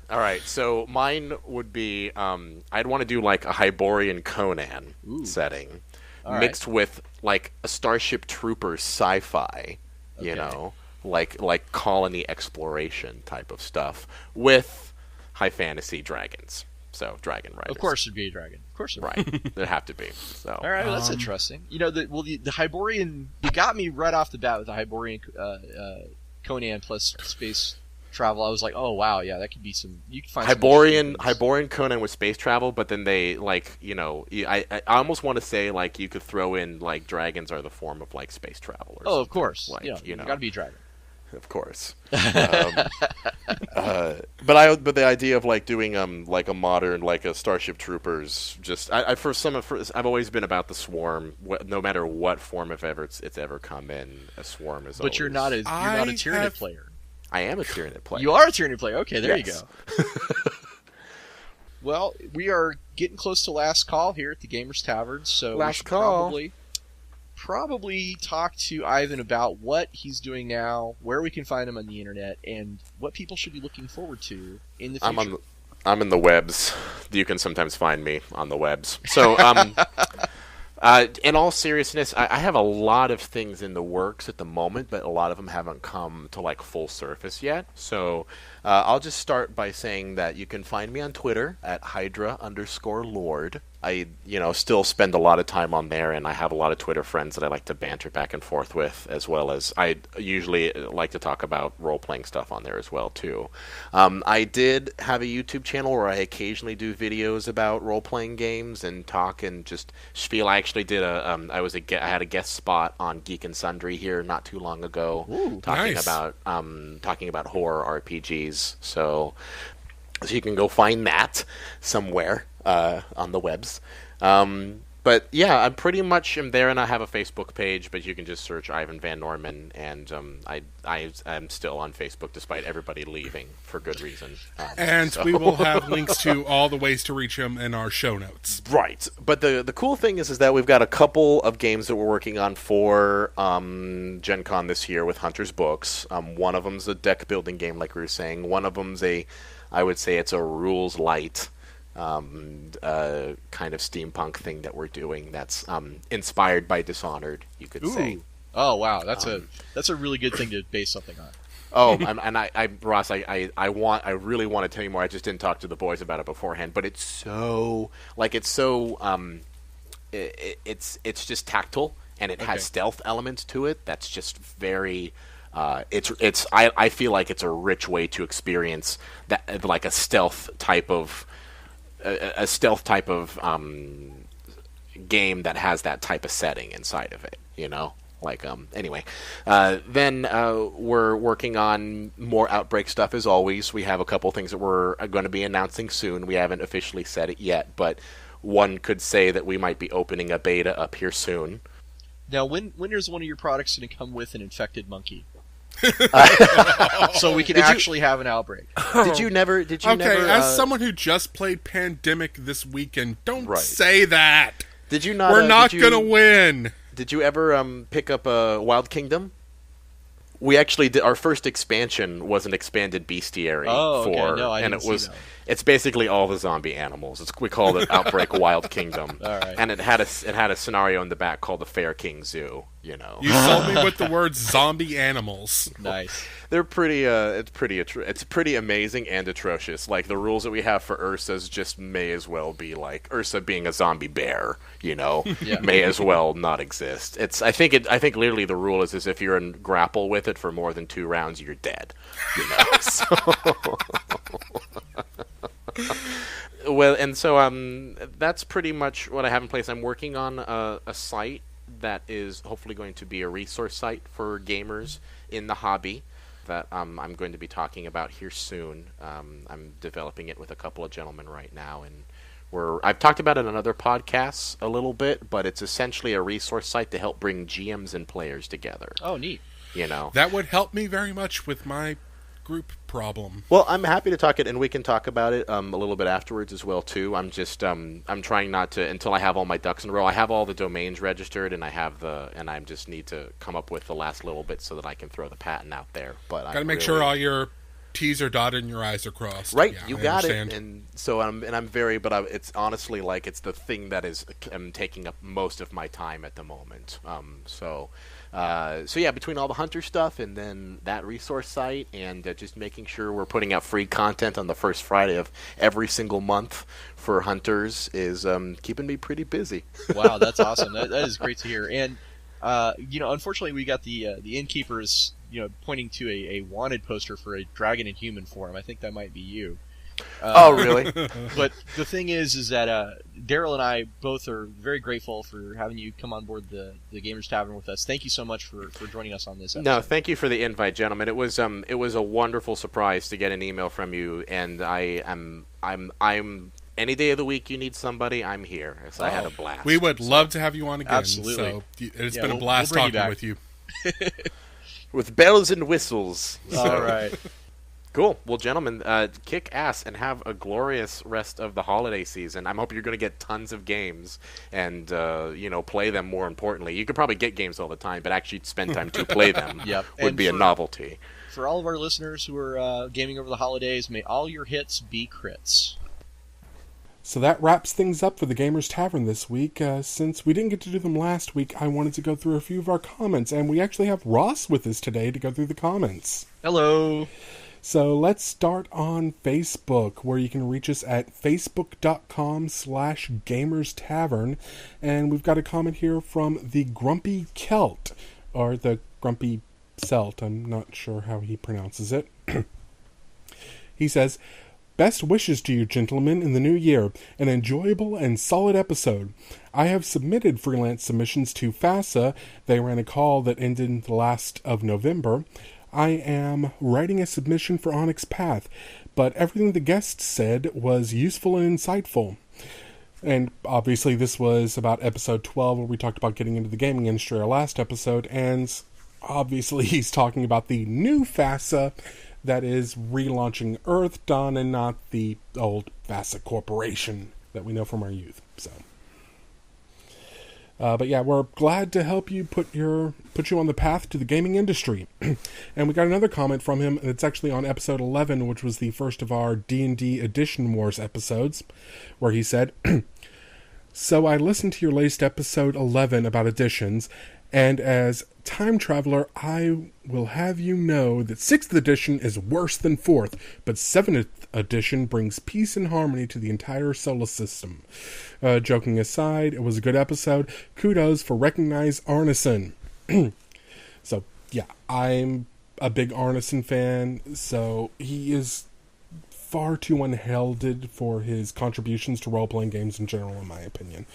All right, so mine would be, I'd want to do like a Hyborian Conan setting, mixed with like a Starship Troopers sci-fi, you know, like colony exploration type of stuff, with high fantasy dragons. So, dragon riders. Of course there'd be a dragon. Of course there'd be. Right. There'd have to be. So. All right, well, that's interesting. The Hyborian... You got me right off the bat with the Hyborian Conan plus space travel. I was like, oh, wow, yeah, that could be some... You could find Hyborian Conan with space travel, but then they, like, I almost want to say, like, you could throw in, like, dragons are the form of, like, space travelers. Oh, of course. Like, you gotta be a dragon. Of course. But the idea of like doing like a modern, like a Starship Troopers, just I've always been about the swarm. No matter what form of it's ever come in, a swarm is. But you're not a Tyranid player. I am a Tyranid player. You are a Tyranid player. Okay, there yes. you go. Well, we are getting close to last call here at the Gamers Tavern, so last call. Probably talk to Ivan about what he's doing now, where we can find him on the internet, and what people should be looking forward to in the future. I'm in the webs. You can sometimes find me on the webs. So, in all seriousness, I have a lot of things in the works at the moment, but a lot of them haven't come to like full surface yet. So, I'll just start by saying that you can find me on Twitter at Hydra_Lord. I, still spend a lot of time on there, and I have a lot of Twitter friends that I like to banter back and forth with, as well as I usually like to talk about role-playing stuff on there as well, too. I did have a YouTube channel where I occasionally do videos about role-playing games and talk and just spiel. I actually did I had a guest spot on Geek and Sundry here not too long ago. Ooh, talking nice. talking about horror RPGs. So you can go find that somewhere on the webs. But yeah, I pretty much am there, and I have a Facebook page, but you can just search Ivan Van Norman, and I'm still on Facebook despite everybody leaving for good reason. And we will have links to all the ways to reach him in our show notes. Right. But the cool thing is that we've got a couple of games that we're working on for Gen Con this year with Hunter's Books. One of them's a deck building game, like we were saying. One of them's I would say it's a rules light kind of steampunk thing that we're doing that's inspired by Dishonored, you could say. Oh wow, that's a really good thing to base something on. Ross, I really want to tell you more. I just didn't talk to the boys about it beforehand, but it's just tactile, and it has stealth elements to it. That's just very. I feel like it's a rich way to experience that, like a stealth type of game that has that type of setting inside of it, anyway. Then we're working on more Outbreak stuff as always. We have a couple things that we're going to be announcing soon. We haven't officially said it yet, but one could say that we might be opening a beta up here soon. Now, when is one of your products going to come with an infected monkey? So we can actually have an outbreak. Did you never? As someone who just played Pandemic this weekend, don't Right. say that. Did you not? We're not gonna win. Did you ever pick up Wild Kingdom? We actually did. Our first expansion was an expanded bestiary I and didn't it was. see that. It's basically all the zombie animals. We called it Outbreak Wild Kingdom. All right. And it had a scenario in the back called the Fair King Zoo. You know, You sold me with the words zombie animals. Nice. they're pretty. It's pretty amazing and atrocious. Like the rules that we have for Ursa's just may as well be like Ursa being a zombie bear. You know, Yeah. may as well not exist. I think literally the rule is if you're in grapple with it for more than 2 rounds, you're dead. You know. Well, and so that's pretty much what I have in place. I'm working on a site that is hopefully going to be a resource site for gamers in the hobby that I'm going to be talking about here soon. I'm developing it with a couple of gentlemen right now, and I've talked about it on other podcasts a little bit, but it's essentially a resource site to help bring GMs and players together. Oh, neat. You know, That would help me very much with my group problem. well, I'm happy to talk it, and we can talk about it a little bit afterwards as well too. I'm just I'm trying not to until I have all my ducks in a row. I have all the domains registered, and I just need to come up with the last little bit so that I can throw the patent out there. But Got to make sure all your T's are dotted and your I's are crossed. right, Yeah, you I got understand. it, and so it's honestly like it's the thing that is taking up most of my time at the moment. So yeah, between all the hunter stuff and then that resource site and just making sure we're putting out free content on the first Friday of every single month for hunters is keeping me pretty busy. Wow, that's awesome. That is great to hear. And unfortunately, we got the innkeepers, pointing to a wanted poster for a dragon in human form. I think that might be you. Oh, really? But the thing is that Daryl and I both are very grateful for having you come on board the Gamers Tavern with us. Thank you so much for joining us on this episode. No, thank you for the invite, gentlemen. It was a wonderful surprise to get an email from you, and I'm any day of the week you need somebody, I'm here. So I had a blast. We would love to have you on again. Absolutely. So it's Yeah, been a we'll blast bring you talking back. with you. With bells and whistles. All right. Cool. Well, gentlemen, kick ass and have a glorious rest of the holiday season. I'm hoping you're going to get tons of games and, play them more importantly. You could probably get games all the time, but actually spend time to play them Yep. would And be a novelty. For all of our listeners who are gaming over the holidays, may all your hits be crits. So that wraps things up for the Gamers Tavern this week. Since we didn't get to do them last week, I wanted to go through a few of our comments, and we actually have Ross with us today to go through the comments. Hello. So let's start on Facebook, where you can reach us at facebook.com/gamerstavern. And we've got a comment here from the Grumpy Celt, or the Grumpy Celt. I'm not sure how he pronounces it. He says, "Best wishes to you, gentlemen, in the new year. An enjoyable and solid episode. I have submitted freelance submissions to FASA. They ran a call that ended the last of November. I am writing a submission for Onyx Path, but everything the guests said was useful and insightful." And obviously this was about episode 12, where we talked about getting into the gaming industry, our last episode, and obviously he's talking about the new FASA that is relaunching Earth Dawn and not the old FASA Corporation that we know from our youth. So, but yeah, we're glad to help you put you on the path to the gaming industry. And we got another comment from him, and it's actually on episode 11, which was the first of our D&D Edition Wars episodes, where he said, "So I listened to your latest episode 11 about editions, and as time traveler, I will have you know that 6th edition is worse than 4th, but 7th edition brings peace and harmony to the entire solar system. Joking aside, it was a good episode. Kudos for recognize Arneson." So, yeah, I'm a big Arneson fan, so he is far too unheralded for his contributions to role-playing games in general, in my opinion.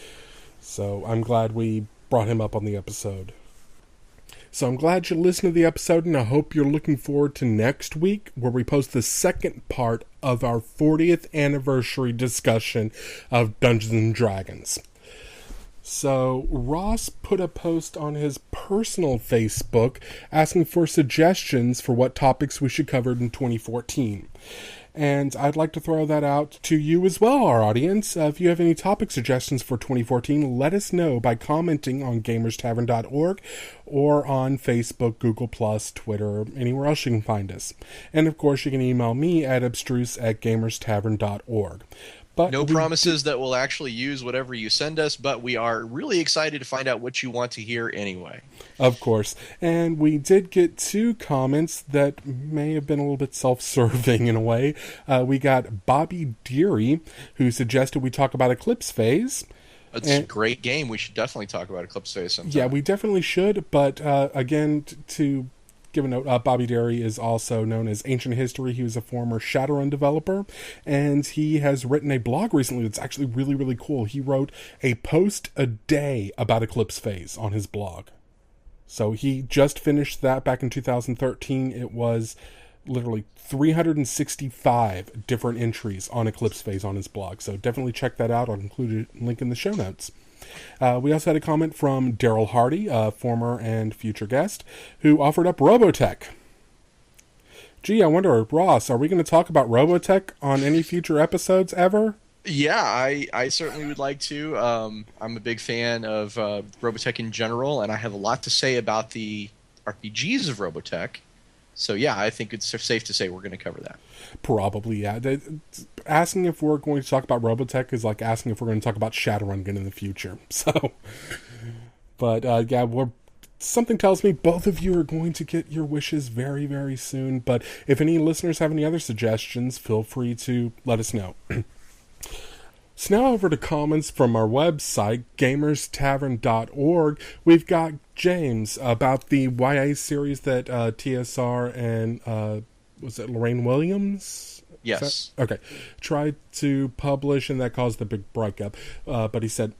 So I'm glad we brought him up on the episode. So I'm glad you listened to the episode, and I hope you're looking forward to next week, where we post the second part of our 40th anniversary discussion of Dungeons & Dragons. So Ross put a post on his personal Facebook asking for suggestions for what topics we should cover in 2014. And I'd like to throw that out to you as well, our audience. If you have any topic suggestions for 2014, let us know by commenting on gamerstavern.org or on Facebook, Google+, Twitter, anywhere else you can find us. And of course, you can email me at abstruse@gamerstavern.org. But no promises that we'll actually use whatever you send us, but we are really excited to find out what you want to hear anyway. Of course. And we did get 2 comments that may have been a little bit self-serving in a way. We got Bobby Deary, who suggested we talk about Eclipse Phase. It's a great game. We should definitely talk about Eclipse Phase sometime. Yeah, we definitely should. But again, to give a note, Bobby Deary is also known as Ancient History. He was a former Shadowrun developer, and he has written a blog recently that's actually really, really cool. He wrote a post a day about Eclipse Phase on his blog. So he just finished that back in 2013. It was literally 365 different entries on Eclipse Phase on his blog. So definitely check that out. I'll include a link in the show notes. We also had a comment from Daryl Hardy, a former and future guest, who offered up Robotech. Gee, I wonder, Ross, are we going to talk about Robotech on any future episodes ever? Yeah, I certainly would like to. I'm a big fan of Robotech in general, and I have a lot to say about the RPGs of Robotech. So yeah, I think it's safe to say we're going to cover that. Probably, yeah. Asking if we're going to talk about Robotech is like asking if we're going to talk about Shadowrun again in the future. So, but yeah, something tells me both of you are going to get your wishes very, very soon. But if any listeners have any other suggestions, feel free to let us know. So now over to comments from our website, gamerstavern.org. We've got James about the YA series that TSR and, was it Lorraine Williams? Yes. Okay. Tried to publish, and that caused the big breakup. But he said,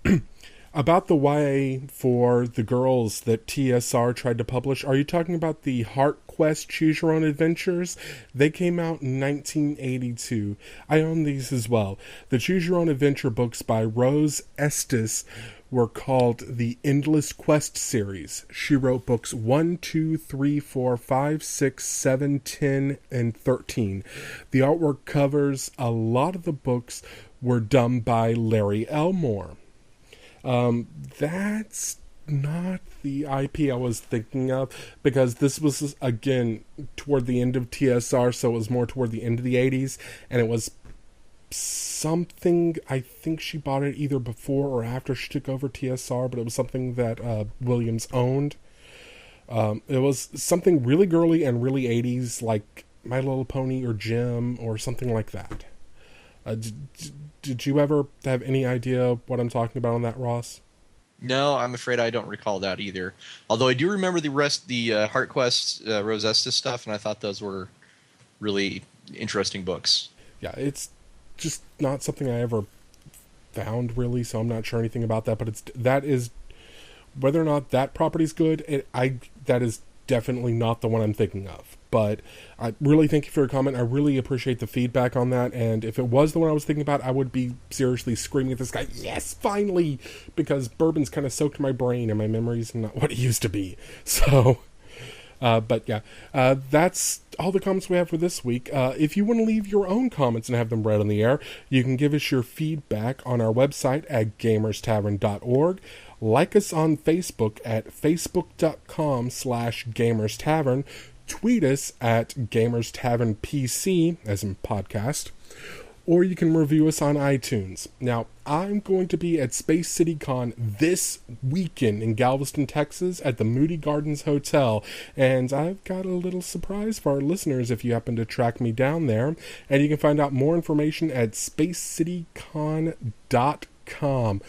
about the YA for the girls that TSR tried to publish, are you talking about the Heart Quest Choose Your Own Adventures? They came out in 1982. I own these as well. The Choose Your Own Adventure books by Rose Estes were called the Endless Quest series. She wrote books 1, 2, 3, 4, 5, 6, 7, 10, and 13. The artwork covers a lot of the books were done by Larry Elmore. That's not the IP I was thinking of, because this was, again, toward the end of TSR, so it was more toward the end of the 80s, and it was something, I think she bought it either before or after she took over TSR, but it was something that Williams owned. It was something really girly and really 80s, like My Little Pony or Jim or something like that. Did you ever have any idea what I'm talking about on that, Ross? No, I'm afraid I don't recall that either. Although I do remember the Heart Quest Rose Estes stuff, and I thought those were really interesting books. Yeah, it's just not something I ever found, really, so I'm not sure anything about that. But that is whether or not that property's good. That is definitely not the one I'm thinking of. But I really thank you for your comment. I really appreciate the feedback on that. And if it was the one I was thinking about, I would be seriously screaming at this guy, yes, finally! Because bourbon's kind of soaked my brain and my memory's not what it used to be. So, but yeah, that's all the comments we have for this week. If you want to leave your own comments and have them read on the air, you can give us your feedback on our website at gamerstavern.org. Like us on Facebook at facebook.com/gamerstavern. Tweet us at GamersTavernPC, as in podcast, or you can review us on iTunes. Now, I'm going to be at Space City Con this weekend in Galveston, Texas, at the Moody Gardens Hotel, and I've got a little surprise for our listeners if you happen to track me down there, and you can find out more information at spacecitycon.com.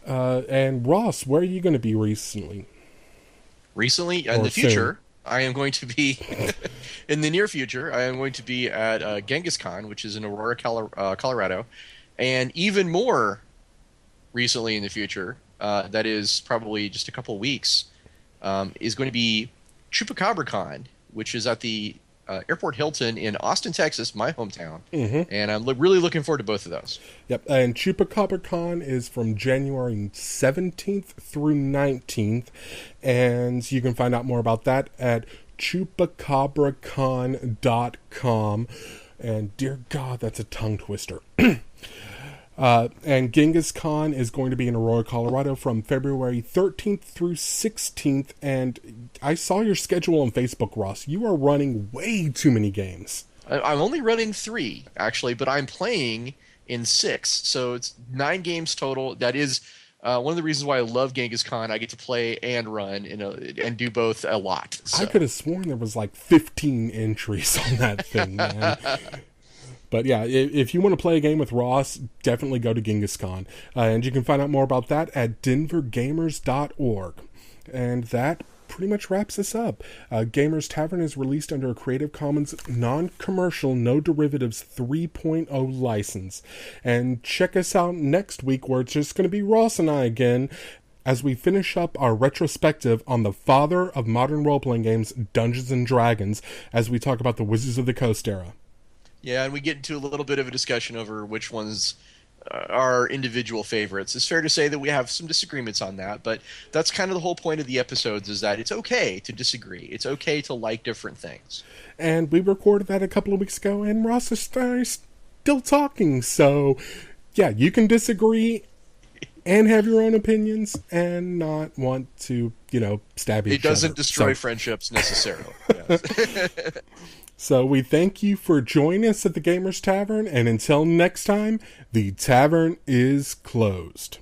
And Ross, where are you going to be recently? Recently? In the future? I am going to be, in the near future, I am going to be at Genghis Khan, which is in Aurora, Colorado. And even more recently in the future, that is probably just a couple weeks, is going to be Chupacabra Con, which is at the Airport Hilton in Austin, Texas, my hometown. And I'm really looking forward to both of those. Yep, and ChupacabraCon is from January 17th through 19th, and you can find out more about that at chupacabracon.com. And dear God, that's a tongue twister. And Genghis Khan is going to be in Aurora, Colorado from February 13th through 16th. And I saw your schedule on Facebook, Ross. You are running way too many games. I'm only running 3, actually, but I'm playing in 6. So it's 9 games total. That is one of the reasons why I love Genghis Khan. I get to play and run and do both a lot. So. I could have sworn there was like 15 entries on that thing, man. But yeah, if you want to play a game with Ross, definitely go to Genghis Khan. And you can find out more about that at denvergamers.org. And that pretty much wraps us up. Gamers Tavern is released under a Creative Commons non-commercial, no derivatives 3.0 license. And check us out next week where it's just going to be Ross and I again as we finish up our retrospective on the father of modern role-playing games, Dungeons & Dragons, as we talk about the Wizards of the Coast era. Yeah, and we get into a little bit of a discussion over which ones are individual favorites. It's fair to say that we have some disagreements on that, but that's kind of the whole point of the episodes, is that it's okay to disagree. It's okay to like different things. And we recorded that a couple of weeks ago, and Ross is still talking, so yeah, you can disagree and have your own opinions and not want to, stab each other. It doesn't destroy friendships necessarily. Yes. So we thank you for joining us at the Gamers Tavern, and until next time, the tavern is closed.